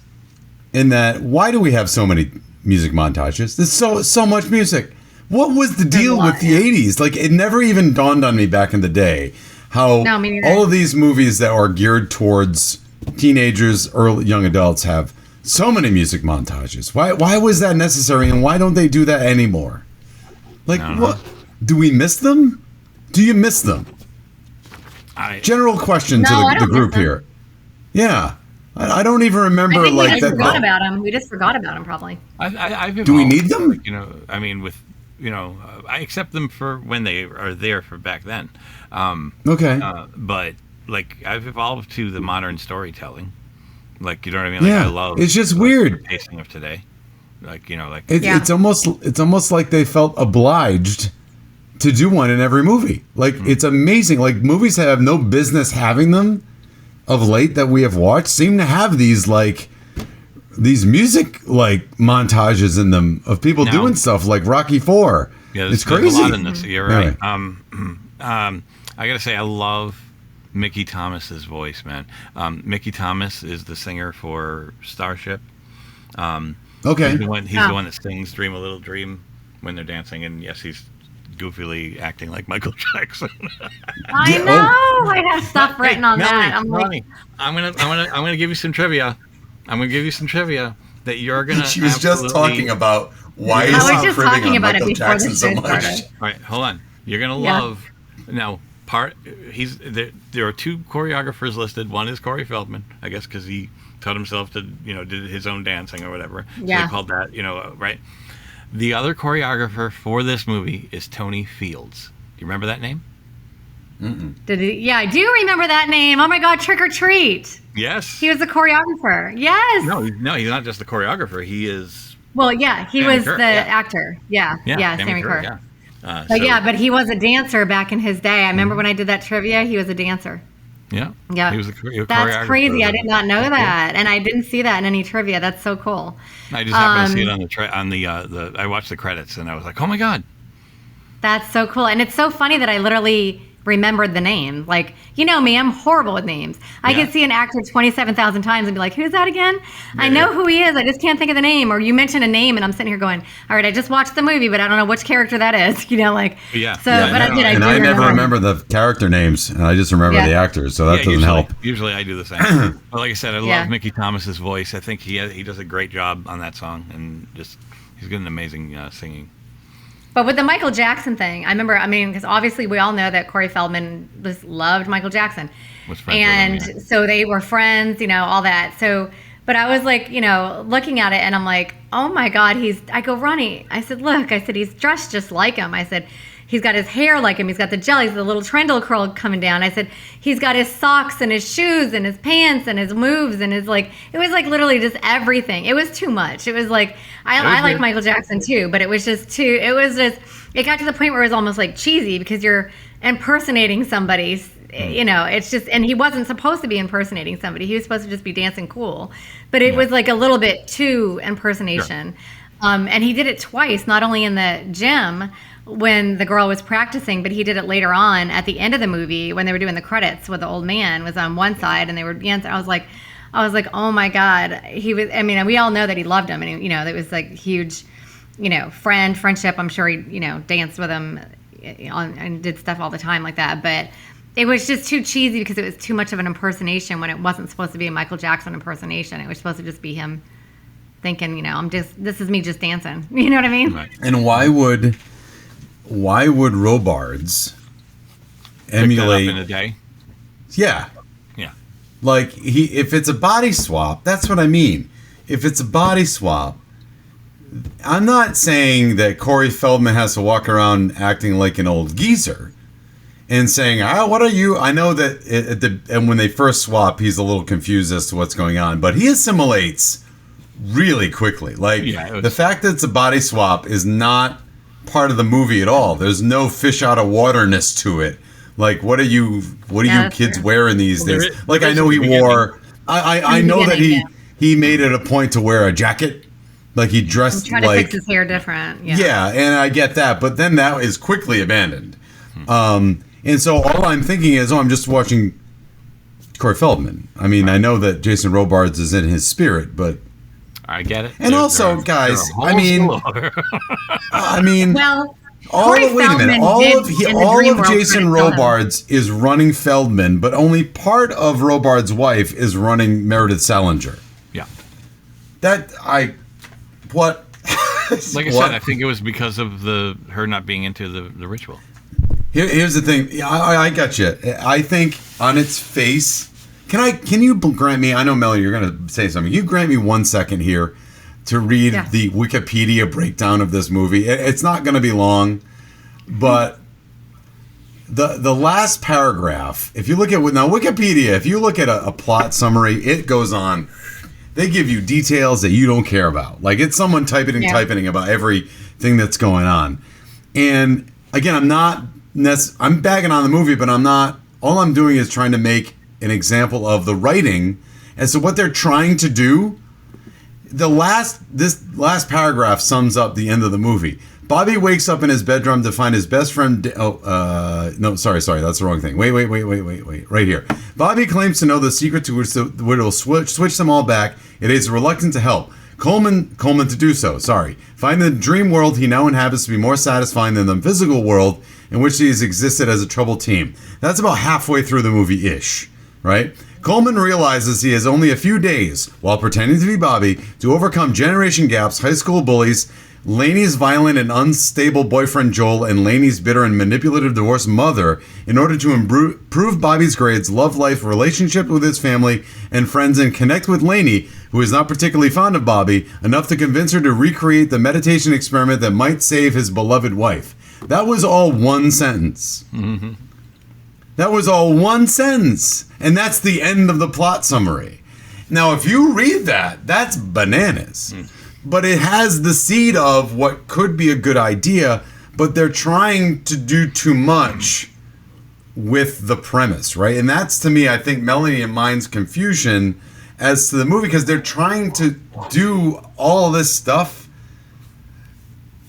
in that, why do we have so many music montages? There's so much music. What was the deal with the 80s? Like, it never even dawned on me back in the day how No, me neither. all of these movies that are geared towards teenagers, early young adults have so many music montages. Why was that necessary, and why don't they do that anymore? Like, I don't know. what? Do we miss them? Do you miss them? General question No, to I the don't group miss them. here. Yeah. I don't even remember I think we like just that. forgot about him. We just forgot about him, probably. I've Do we evolved, need them? like, I mean, with I accept them for when they are there for back then. Okay. But like I've evolved to the modern storytelling. Like, you know what I mean? Like, Yeah, I love it's just like, weird. the pacing of today. Like, like It's almost like they felt obliged to do one in every movie. Like, it's amazing. Like, movies that have no business having them of late that we have watched seem to have these music like montages in them of people doing stuff like Rocky IV. Yeah, it's there's crazy. a lot in this. You're right. Anyway. I gotta say, I love Mickey Thomas's voice, man. Mickey Thomas is the singer for Starship. Okay. He's the one that sings "Dream a Little Dream" when they're dancing, and yes, he's goofily acting like Michael Jackson. I know. I have stuff written on that. Melanie, I'm gonna give you some trivia. I'm gonna give you some trivia that you're gonna. She was just talking about why is I was just cribbing talking on about Michael it before Jackson the so show much. started. All right, hold on. You're gonna love now. There are two choreographers listed. One is Corey Feldman, I guess, because he taught himself to did his own dancing or whatever. So they called that right. The other choreographer for this movie is Tony Fields. Do you remember that name? Did he? Yeah, I do remember that name. Oh my God, Trick or Treat. Yes. He was the choreographer. Yes. No, he's not just the choreographer. He is. Well, yeah, he Sammy was Kerr, the actor. Yeah, Sammy Kerr. Yeah. But he was a dancer back in his day. I remember when I did that trivia, he was a dancer. Yeah. Yeah. He was a choreographer. That's crazy. I did not know that. And I didn't see that in any trivia. That's so cool. I just happened to see it on the I watched the credits and I was like, "Oh my God." That's so cool. And it's so funny that I literally remembered the name. Like, you know me, I'm horrible with names. I could see an actor 27,000 times and be like, who's that again? I know who he is. I just can't think of the name. Or you mention a name and I'm sitting here going, all right, I just watched the movie, but I don't know which character that is. I never remember the character names, and I just remember the actors, so that doesn't help. Usually I do the same. But like I said, I love Mickey Thomas's voice. I think he does a great job on that song, and he's got an amazing singing. But with the Michael Jackson thing, I remember, because obviously we all know that Corey Feldman loved Michael Jackson. Was friends with him, so they were friends, all that. So, but I was like, looking at it and I'm like, oh my God, I go, Ronnie, I said, look, he's dressed just like him. I said, he's got his hair like him. He's got the jellies, the little trendle curl coming down. I said, he's got his socks and his shoes and his pants and his moves and it was like literally just everything. It was too much. It was like, I like Michael Jackson too, but it was just it got to the point where it was almost like cheesy because you're impersonating somebody, it's just, and he wasn't supposed to be impersonating somebody. He was supposed to just be dancing cool, but it was like a little bit too impersonation. Yeah. And he did it twice, not only in the gym when the girl was practicing, but he did it later on at the end of the movie when they were doing the credits where the old man was on one side and they were dancing. I was like, oh my God. He was, we all know that he loved him and, it was like huge, friendship. I'm sure he, danced with him and did stuff all the time like that. But it was just too cheesy because it was too much of an impersonation when it wasn't supposed to be a Michael Jackson impersonation. It was supposed to just be him thinking, this is me just dancing. You know what I mean? Right. And why would Robards emulate in a day? Yeah. Yeah. Like if it's a body swap, that's what I mean. If it's a body swap, I'm not saying that Corey Feldman has to walk around acting like an old geezer and saying, what are you? I know that and when they first swap, he's a little confused as to what's going on, but he assimilates really quickly. Like the fact that it's a body swap is not part of the movie at all. There's no fish out of waterness to it. Like, what are you kids wearing these days? Like, I know he wore. I know that he made it a point to wear a jacket. Like he dressed trying to fix his hair different. Yeah, and I get that, but then that is quickly abandoned. And so all I'm thinking is, I'm just watching Corey Feldman. I know that Jason Robards is in his spirit, but I get it. And also, guys, well, wait a minute. All of Jason Robards is running Feldman, but only part of Robards' wife is running Meredith Salinger. Yeah. What? Like I said, I think it was because of her not being into the ritual. Here's the thing. I got you. I think on its face. Can you grant me? I know, Melanie, you're going to say something. You grant me 1 second here to read the Wikipedia breakdown of this movie. It's not going to be long, but the last paragraph. If you look at Wikipedia, if you look at a plot summary, it goes on. They give you details that you don't care about. Like it's someone typing about everything that's going on. And again, I'm bagging on the movie, but all I'm doing is trying to make an example of the writing as to what they're trying to do. This last paragraph sums up the end of the movie. Bobby wakes up in his bedroom to find his best friend. No, sorry, that's the wrong thing. Wait, right here. Bobby claims to know the secret to which will switch them all back. It is reluctant to help Coleman to do so. Sorry, finding the dream world he now inhabits to be more satisfying than the physical world in which he has existed as a troubled teen. That's about halfway through the movie-ish, right? Coleman realizes he has only a few days, while pretending to be Bobby, to overcome generation gaps, high school bullies, Laney's violent and unstable boyfriend Joel, and Laney's bitter and manipulative divorced mother in order to improve Bobby's grades, love life, relationship with his family and friends, and connect with Laney, who is not particularly fond of Bobby, enough to convince her to recreate the meditation experiment that might save his beloved wife. That was all one sentence. Mm-hmm. That was all one sentence. And that's the end of the plot summary. Now, if you read that, that's bananas. But it has the seed of what could be a good idea, but they're trying to do too much with the premise, right? And that's, to me, I think Melanie and mine's confusion as to the movie, because they're trying to do all this stuff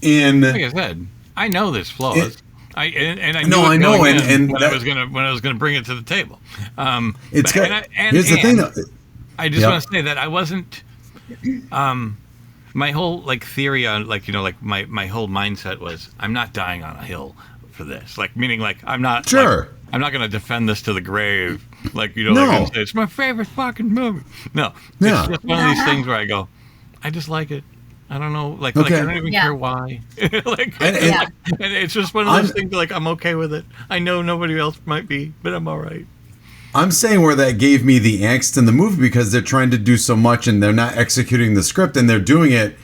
in... Like I said, I know there's flaws. I know, and when I was gonna bring it to the table. It's good. Here's the thing, though. I just want to say that I wasn't. My whole theory on my whole mindset was I'm not dying on a hill for this. Meaning I'm not sure. I'm not gonna defend this to the grave. No. Say, it's my favorite fucking movie. No, it's just one of these things where I go, I just like it. I don't know, I don't even care why. And it's just one of those things. I'm okay with it. I know nobody else might be, but I'm all right. I'm saying where that gave me the angst in the movie, because they're trying to do so much and they're not executing the script, and they're doing it.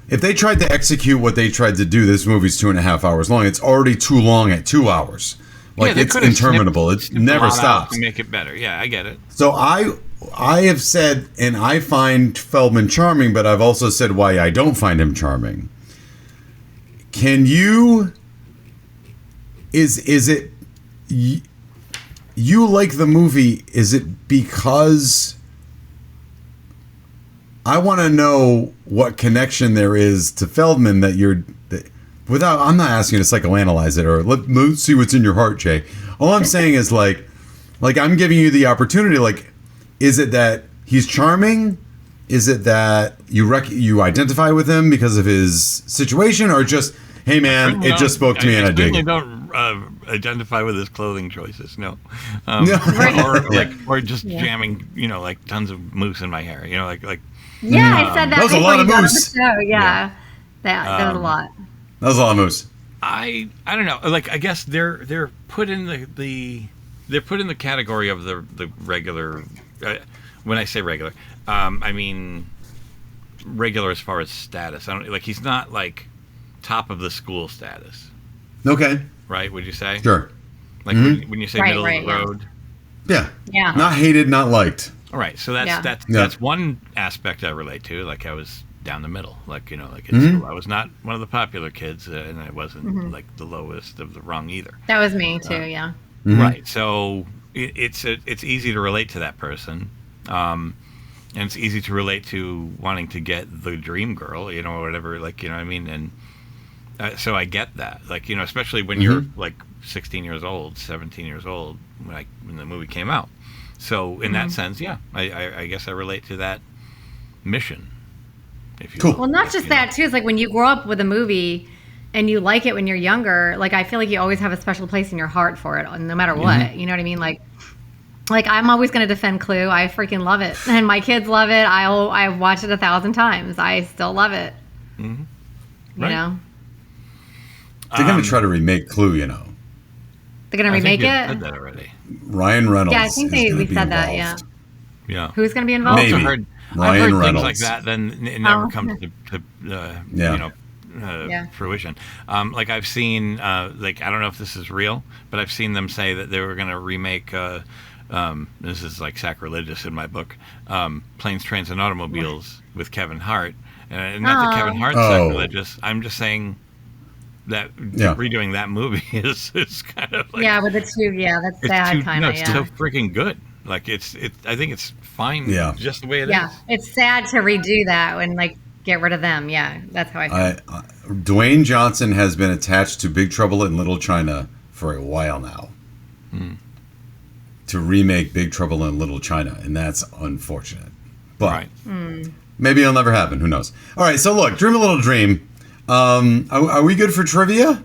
If they tried to execute what they tried to do, this movie's 2.5 hours long. It's already too long at 2 hours. It's interminable. It never stops. To make it better. Yeah, I get it. So I have said, and I find Feldman charming, but I've also said why I don't find him charming. Can you... Is it... You like the movie, is it because... I want to know what connection there is to Feldman that you're... I'm not asking you to psychoanalyze it, or let's see what's in your heart, Jay. All I'm saying is I'm giving you the opportunity, is it that he's charming? Is it that you identify with him because of his situation, or just, hey man, it just spoke to me and I dig it? I don't identify with his clothing choices, no. Or just jamming, tons of mousse in my hair, Yeah, I said that. That was a lot of mousse. Yeah, that was a lot. That was a lot of moves. I don't know. I guess they're put in the category of the regular. When I say regular, I mean regular as far as status. I don't he's not top of the school status. Okay. Right? Would you say? Sure. When you say middle of the road. Yeah. Yeah. Not hated, not liked. All right. So that's one aspect I relate to. I was down the middle, in school. I was not one of the popular kids, and I wasn't the lowest of the rung either. That was me too. Yeah. Right. So it's easy to relate to that person, and it's easy to relate to wanting to get the dream girl, or whatever. What I mean? And so I get that, especially when you're 16 years old, 17 years old when the movie came out. So in that sense, yeah, I guess I relate to that mission. Cool. Well, not just that too. It's when you grow up with a movie and you like it when you're younger. I feel like you always have a special place in your heart for it, no matter what. You know what I mean? I'm always going to defend Clue. I freaking love it, and my kids love it. I've watched it 1,000 times. I still love it. Mm-hmm. Right. You know. They're going to try to remake Clue. They're going to remake it. Said that already. Ryan Reynolds. Yeah, I think we said that. Yeah. Yeah. Who's going to be involved? Maybe. I've heard Reynolds. things like that, then it never comes to fruition. I've seen, I don't know if this is real, but I've seen them say that they were going to remake, this is sacrilegious in my book, Planes, Trains, and Automobiles with Kevin Hart. And not that Kevin Hart's sacrilegious. I'm just saying that redoing that movie is kind of like, with the two, that's sad kind of. It's so freaking good. Like it's I think it's fine. Just the way it is. Yeah, it's sad to redo that and like get rid of them. Yeah, that's how I feel. Dwayne Johnson has been attached to Big Trouble in Little China for a while now. To remake Big Trouble in Little China, and that's unfortunate. But maybe it'll never happen. Who knows? All right, so look, Dream a Little Dream. Are we good for trivia?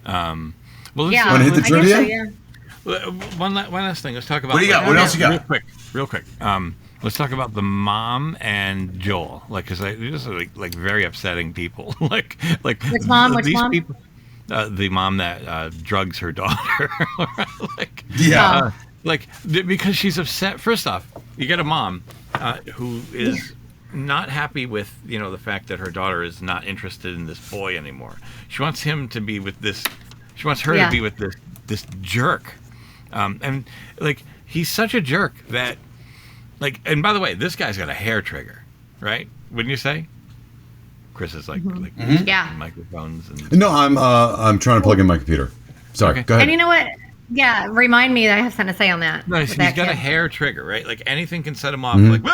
Well, Want to hit the trivia? One last thing. Let's talk about. What do you got? What else you got? Real quick. Let's talk about the mom and Joel. Like, because they're just like very upsetting people. like which mom? Which these mom? people. The mom that drugs her daughter. Because she's upset. First off, you get a mom who is not happy with the fact that her daughter is not interested in this boy anymore. She wants him to be with this. She wants her to be with this jerk, and like he's such a jerk that like. And by the way, this guy's got a hair trigger, right? Wouldn't you say? Chris is like microphones and. No, I'm trying to plug in my computer. Sorry, okay. Go ahead. And you know what? Yeah, remind me that I have something to say on that. No, he's got a hair trigger, right? Like anything can set him off. Like,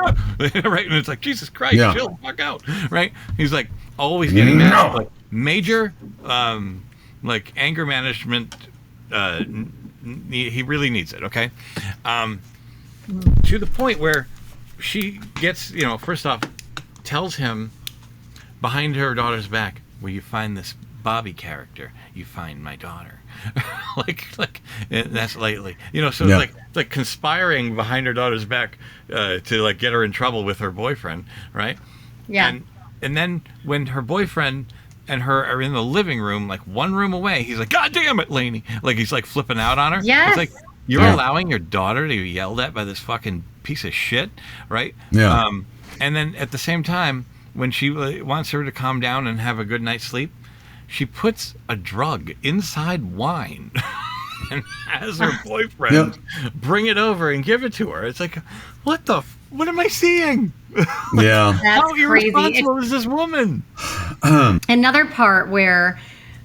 right? And it's like, Jesus Christ, chill the fuck out, right? He's like always getting mad. Like major, like anger management. He really needs it. Okay, to the point where she gets, first off, tells him behind her daughter's back, where you find this Bobby character, you find my daughter. like that's lately, so like conspiring behind her daughter's back to like get her in trouble with her boyfriend, right? And then when her boyfriend and her are in the living room, like one room away, he's like, God damn it, Lainey. Like he's like flipping out on her. Yes. It's like, you're allowing your daughter to be yelled at by this fucking piece of shit, right? And then at the same time, when she wants her to calm down and have a good night's sleep, she puts a drug inside wine and has her boyfriend bring it over and give it to her. It's like, what am I seeing? Yeah. How irresponsible is this woman? Another part where,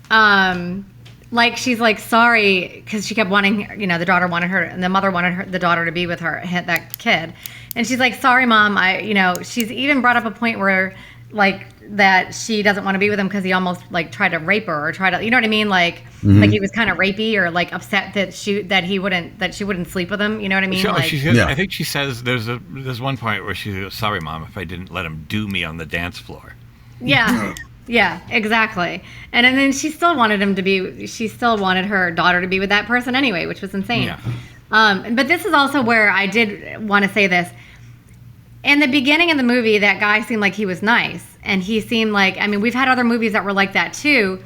like she's like sorry because she kept wanting, the daughter wanted her and the mother wanted the daughter to be with her, that kid, and she's like, sorry, mom. She's even brought up a point where like that she doesn't want to be with him because he almost like tried to rape her or try to, you know what I mean? Like, like he was kind of rapey or like upset that she wouldn't sleep with him. You know what I mean? I think she says there's one point where she goes, sorry, mom, if I didn't let him do me on the dance floor. Yeah. Yeah, exactly. And then she still wanted her daughter to be with that person anyway, which was insane. Yeah. But this is also where I did want to say this. In the beginning of the movie, that guy seemed like he was nice. And he seemed like, we've had other movies that were like that too,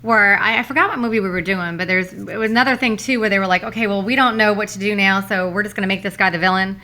where I forgot what movie we were doing, but it was another thing too where they were like, okay, well, we don't know what to do now, so we're just going to make this guy the villain.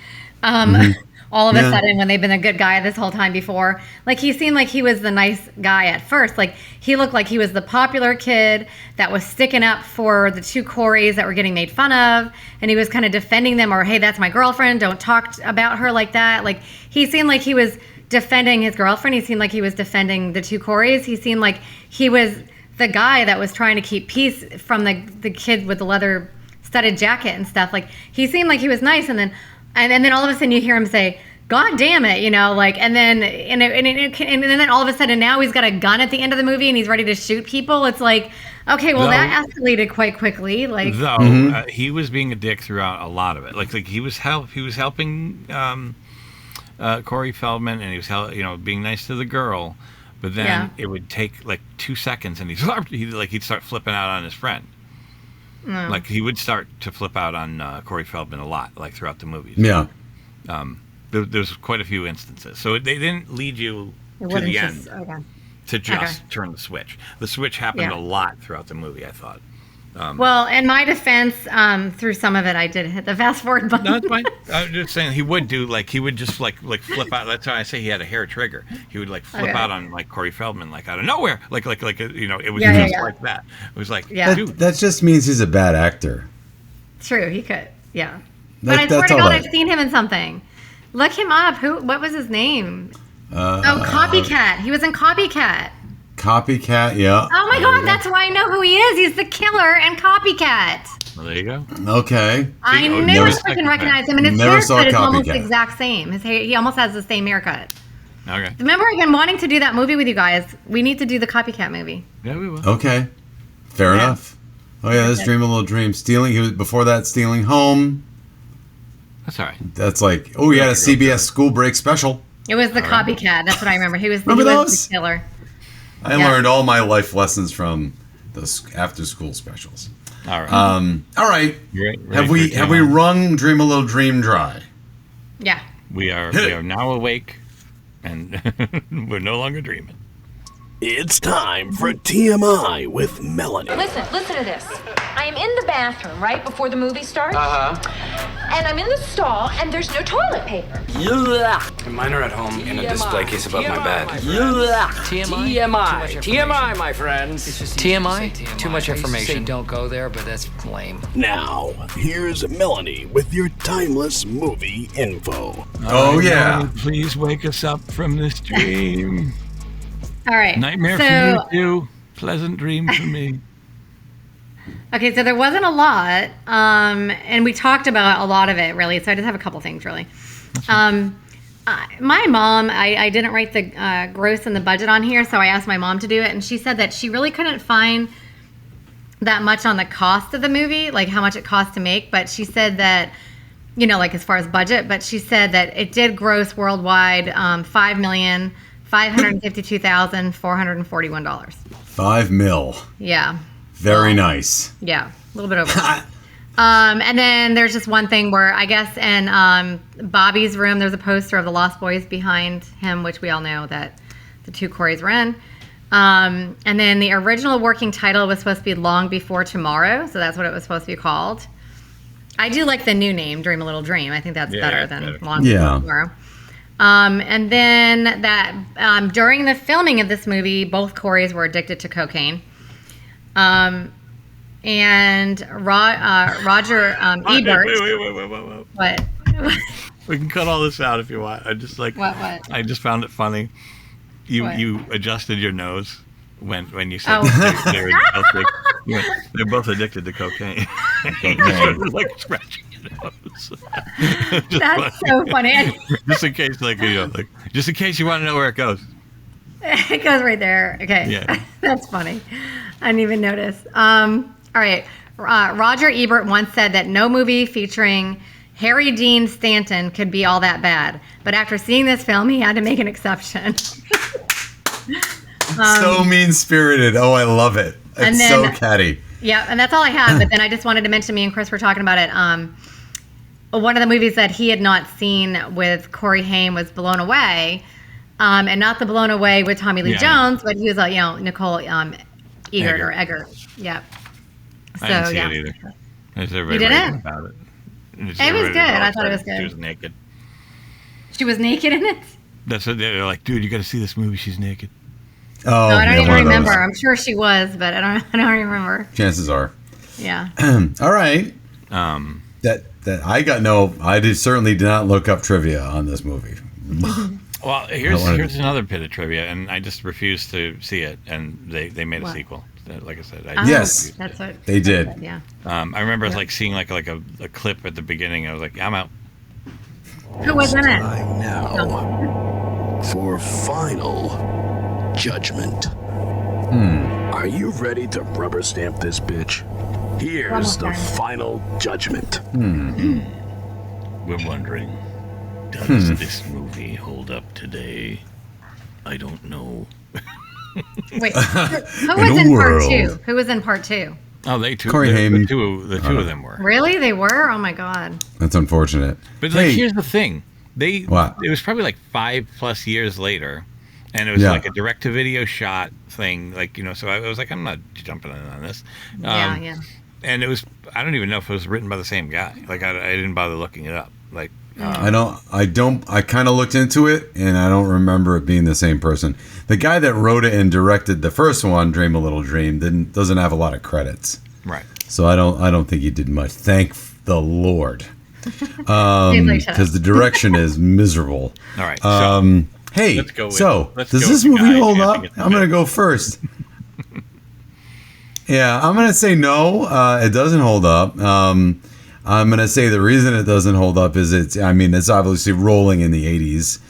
All of a sudden, when they've been a good guy this whole time before. Like, he seemed like he was the nice guy at first. Like, he looked like he was the popular kid that was sticking up for the two Coreys that were getting made fun of. And he was kind of defending them, or, hey, that's my girlfriend. Don't talk about her like that. Like, he seemed like he was defending his girlfriend. He seemed like he was defending the two Coreys. He seemed like he was the guy that was trying to keep peace from the kid with the leather studded jacket and stuff. Like, he seemed like he was nice. And then all of a sudden you hear him say, God damn it, and then all of a sudden now he's got a gun at the end of the movie and he's ready to shoot people. It's like, okay, well, that escalated quite quickly. Like, he was being a dick throughout a lot of it. Like he was helping Corey Feldman, and he was being nice to the girl, but then it would take like 2 seconds and he'd start flipping out on his friend. Like he would start to flip out on Corey Feldman a lot, like throughout the movies. Yeah. There's quite a few instances. So they didn't lead you to the end to just turn the switch. The switch happened a lot throughout the movie, I thought. Well, in my defense, through some of it, I did hit the fast forward button. No, it's fine. I was just saying he would just flip out. That's why I say he had a hair trigger. He would flip out on Corey Feldman out of nowhere. It was just like that. It was like, dude. That just means he's a bad actor. True, he could. Yeah. But I swear to God, I've seen him in something. Look him up. What was his name? Copycat. He was in Copycat. Copycat, yeah. Oh my God, that's why I know who he is. He's the killer and Copycat. Well, there you go. Okay. I knew I freaking recognize him, and his Never saw haircut is almost Copycat. the exact same. His hair, he almost has the same haircut. Okay. Remember, I've been wanting to do that movie with you guys. We need to do the Copycat movie. Yeah, we will. Okay. Fair enough. Oh yeah, that's Dream a Little Dream. Stealing. He was before that. Stealing Home. That's all right. That's like. Oh, he had a CBS school break special. It was the Copycat. That's what I remember. He was Remember the those? killer. I learned all my life lessons from those after school specials. All right. All right. Ready Have we wrung Dream a Little Dream dry? Yeah. We are now awake, and we're no longer dreaming. It's time for TMI with Melanie. Listen to this. I am in the bathroom right before the movie starts. And I'm in the stall, and there's no toilet paper. Mine are at home in a display case above my bed. TMI, my friends. It's just TMI? Too much I used to say information. don't go there, but that's lame. Now, here's Melanie with your timeless movie info. Oh yeah. Please wake us up from this dream. All right. Nightmare for you too. Pleasant dream for me. Okay, so there wasn't a lot, and we talked about a lot of it, really. So I just have a couple things, really. My mom, I didn't write the gross and the budget on here, so I asked my mom to do it, and she said that she really couldn't find that much on the cost of the movie, like how much it cost to make, but she said that, you know, like as far as budget, but she said that it did gross worldwide $5,552,441. $5 million. Yeah. Very nice. Yeah, a little bit over. And then there's just one thing where I guess in Bobby's room, there's a poster of the Lost Boys behind him, which we all know that the two Coreys were in. And then the original working title was supposed to be Long Before Tomorrow, so that's what it was supposed to be called. I do like the new name, Dream a Little Dream. I think that's better than Long Before Tomorrow. And then that during the filming of this movie, both Coreys were addicted to cocaine. And Roger Ebert. Wait. What? We can cut all this out if you want. I just like. What? I just found it funny. You adjusted your nose when you said they're both addicted to cocaine. Like scratching your nose. That's so funny. Just in case, just in case you want to know where it goes. It goes right there. Okay. Yeah. That's funny. I didn't even notice. All right. Roger Ebert once said that no movie featuring Harry Dean Stanton could be all that bad. But after seeing this film, he had to make an exception. So mean-spirited. Oh, I love it. It's so catty. Yeah, and that's all I have. But then I just wanted to mention, me and Chris were talking about it. One of the movies that he had not seen with Corey Haim was Blown Away. And not the Blown Away with Tommy Lee Jones, but he was Nicole Eggert. Yeah. So, I didn't see it either. You didn't? About it. It was good. I thought it was good. She was naked. She was naked in it? That's what they're like, dude, you got to see this movie. She's naked. Oh, no, I don't even remember. I'm sure she was, but I don't remember. Chances are. Yeah. All right. That I certainly did not look up trivia on this movie. Well, here's another bit of trivia, and I just refused to see it, and they made a sequel. Like I said, yes, that's what they did. Yeah. I remember seeing like a clip at the beginning. I was like, I'm out. Who was in it? Time now for final judgment. Are you ready to rubber stamp this bitch? Here's the final judgment. We're wondering, does this movie hold up today? I don't know. Wait, who was in part two? Who was in part two? Oh, they two. Corey Haim. The two of them were. Really? They were? Oh my God. That's unfortunate. But here's the thing. It was probably like 5+ years later, and it was like a direct-to-video shot thing. So I was like, I'm not jumping in on this. Yeah. And it was, I don't even know if it was written by the same guy. I didn't bother looking it up. I kind of looked into it, and I don't remember it being the same person. The guy that wrote it and directed the first one, Dream a Little Dream, doesn't have a lot of credits. Right. So I don't think he did much. Thank the Lord. Because the direction is miserable. All right. Hey, let's go does go this with the movie guy hold up? camping at the I'm going to bit. go first. Yeah, I'm going to say no. It doesn't hold up. I'm going to say the reason it doesn't hold up is it's obviously rolling in the 80s.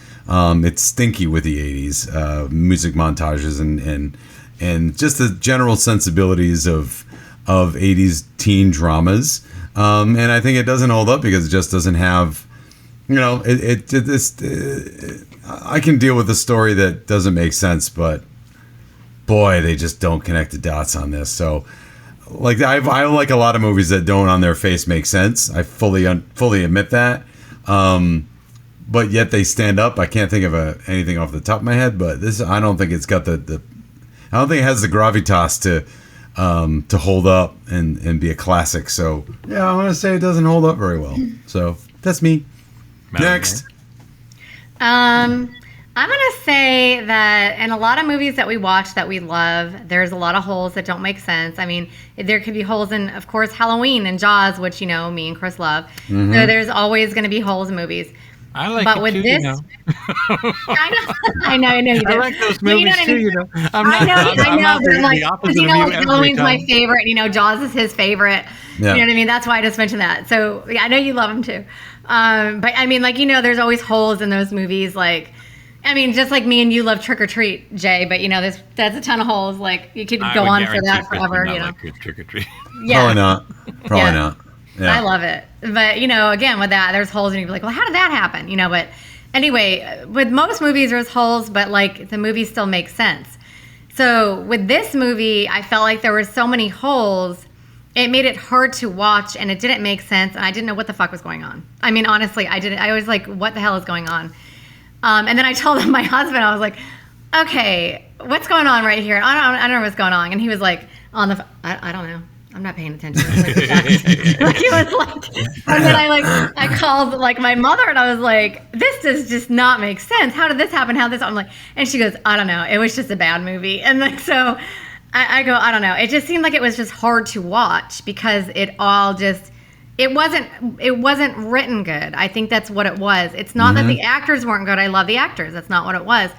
It's stinky with the 80s music montages and just the general sensibilities of 80s teen dramas. And I think it doesn't hold up because it just doesn't have, I can deal with a story that doesn't make sense, but boy, they just don't connect the dots on this. So, like, I like a lot of movies that don't on their face make sense. I fully admit that. But yet they stand up. I can't think of anything off the top of my head, but this, I don't think it's got I don't think it has the gravitas to hold up and be a classic. So yeah, I'm gonna say it doesn't hold up very well. So that's me. Next. I'm going to say that in a lot of movies that we watch that we love, there's a lot of holes that don't make sense. I mean, there could be holes in, of course, Halloween and Jaws, which, me and Chris love. Mm-hmm. So there's always going to be holes in movies. I like but it with too, this, I know you do. I like those movies too, I know, but like, because Halloween's my favorite. Jaws is his favorite. Yeah. You know what I mean? That's why I just mentioned that. So yeah, I know you love them too. But I mean, there's always holes in those movies. Like, I mean, just like me and you love Trick or Treat, Jay. But that's a ton of holes. Like, you could go on for that forever. Like Trick or Treat. Yeah. Probably not. Yeah. I love it. But, again, with that, there's holes and you'd be like, well, how did that happen? But anyway, with most movies, there's holes, but like the movie still makes sense. So with this movie, I felt like there were so many holes. It made it hard to watch and it didn't make sense. And I didn't know what the fuck was going on. I mean, honestly, I was like, what the hell is going on? And then I told my husband, I was like, okay, what's going on right here? I don't know what's going on. And he was like, I don't know. I'm not paying attention. He was like, and then I called like my mother and I was like, this does just not make sense. How did this happen? I'm like, and she goes, I don't know. It was just a bad movie. And like, so I go, I don't know. It just seemed like it was just hard to watch because it wasn't written good. I think that's what it was. It's not that the actors weren't good. I love the actors. That's not what it was.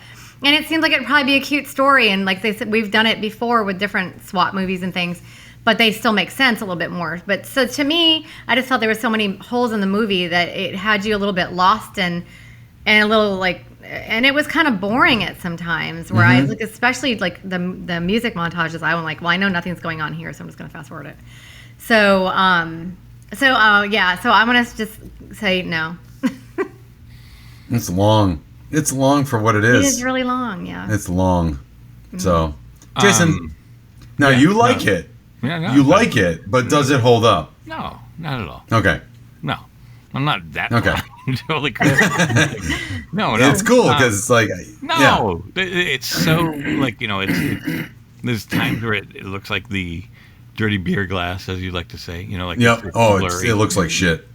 And it seemed like it'd probably be a cute story. And like they said, we've done it before with different SWAT movies and things. But they still make sense a little bit more. But so to me, I just felt there were so many holes in the movie that it had you a little bit lost and a little like, and it was kind of boring at sometimes. Where I like, especially like the music montages, I'm like, well, I know nothing's going on here, so I'm just gonna fast forward it. So so I'm gonna just say no. It's long. It's long for what it is. It is really long. Yeah. It's long. So, Jason, now you like it. Yeah, no, you like it, but does it hold up? No, not at all. Okay. No, I'm not that. Okay. Totally crazy. No. It's cool because it's like. No, it's so like it's there's times where it looks like the dirty beer glass, as you like to say. Like yep. It looks like shit.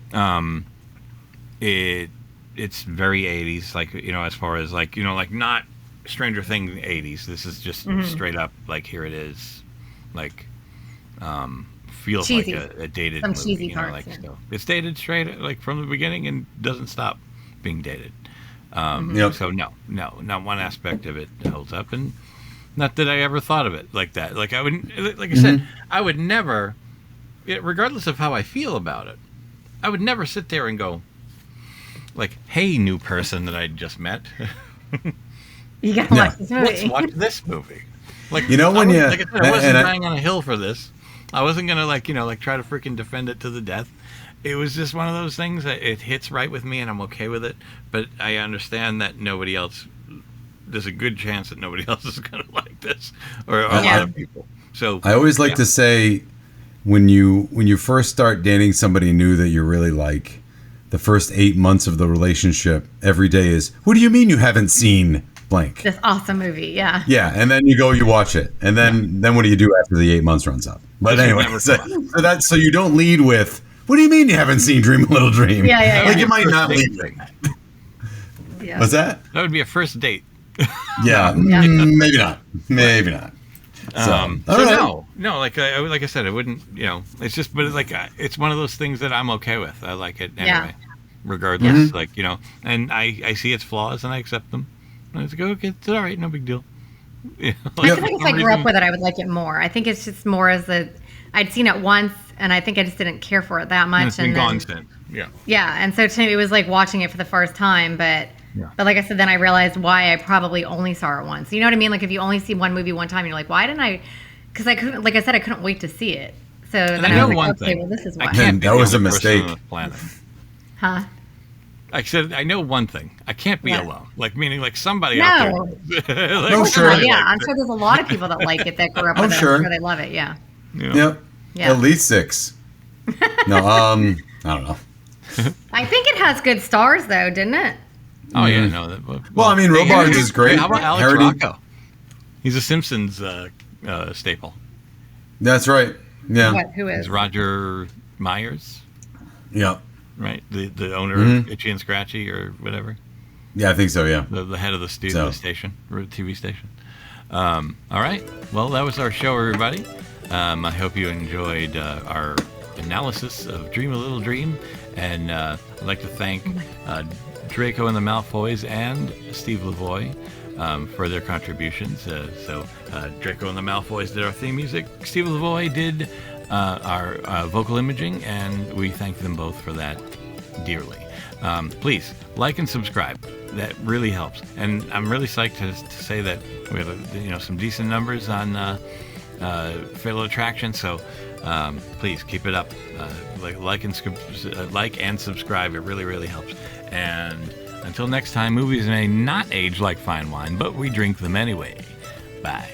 It's very 80s, like as far as like like not Stranger Things 80s. This is just straight up like here it is, like. Feels cheesy. Like a dated some movie, cheesy parts, so it's dated straight like from the beginning and doesn't stop being dated. So no, not one aspect of it holds up, and not that I ever thought of it like that. Like I wouldn't, like I said, I would never, regardless of how I feel about it, I would never sit there and go, like, "Hey, new person that I just met, you gotta watch this movie. Let's watch this movie." Like when like I said, I wasn't dying on a hill for this. I wasn't gonna like try to freaking defend it to the death. It was just one of those things that it hits right with me and I'm okay with it. But I understand that nobody else. There's a good chance that nobody else is gonna like this, or a lot of people. So I always like to say, when you first start dating somebody new that you really like, the first 8 months of the relationship, every day is, what do you mean you haven't seen blank? This awesome movie, yeah. Yeah, and then you watch it, and then what do you do after the 8 months runs up? But anyway, so you don't lead with, what do you mean you haven't seen Dream a Little Dream? Yeah. Like you might not lead with. Yeah. What's that? That would be a first date. Yeah. Maybe not. So no. Like I said, I wouldn't. It's just, but it's like it's one of those things that I'm okay with. I like it anyway, regardless. Like and I see its flaws and I accept them. I was like, okay, it's all right, no big deal. Yeah, I feel like if I grew up with it, I would like it more. I think it's just more as I'd seen it once, and I think I just didn't care for it that much. And it's been gone since. Yeah. Yeah, and so to me, it was like watching it for the first time, but like I said, then I realized why I probably only saw it once. You know what I mean? Like if you only see one movie one time, you're like, why didn't I? Because I couldn't, like I said, I couldn't wait to see it. So then I was like, one okay, thing. well, this is why. That was a mistake. Huh? I said, I know one thing. I can't be alone. Like, meaning, like, somebody No. out there. Oh, sure. Yeah, I'm sure there's a lot of people that like it that grew up with it. sure. I'm sure they love it. Yeah. Yep. Yeah. At least 6. No, I don't know. I think it has good stars, though, didn't it? Oh, yeah, no. Well, I mean, Robards is great. How about Alex Rocco? He's a Simpsons staple. That's right. Yeah. What? Who is? He's Roger Myers. Yeah. Right? The owner of Itchy and Scratchy or whatever. Yeah, I think so, yeah. The head of the station, or TV station. All right. Well, that was our show, everybody. I hope you enjoyed our analysis of Dream a Little Dream. And I'd like to thank Draco and the Malfoys and Steve Lavoie for their contributions. Draco and the Malfoys did our theme music. Steve Lavoie did our vocal imaging, and we thank them both for that dearly. Please like and subscribe. That really helps. And I'm really psyched to say that we have some decent numbers on Fatal Attraction. So please keep it up. Like and subscribe. It really, really helps. And until next time, movies may not age like fine wine, but we drink them anyway. Bye.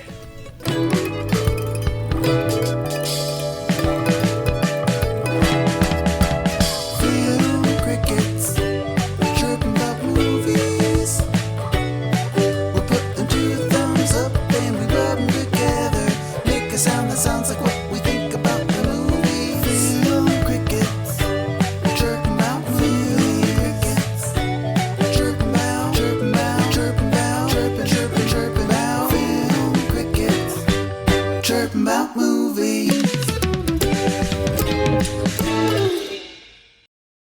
Sounds like what we think about the movie. Film crickets, chirping about movie crickets, chirping about, chirping about, chirping about, chirping, chirping, chirping about film crickets, chirping about movie.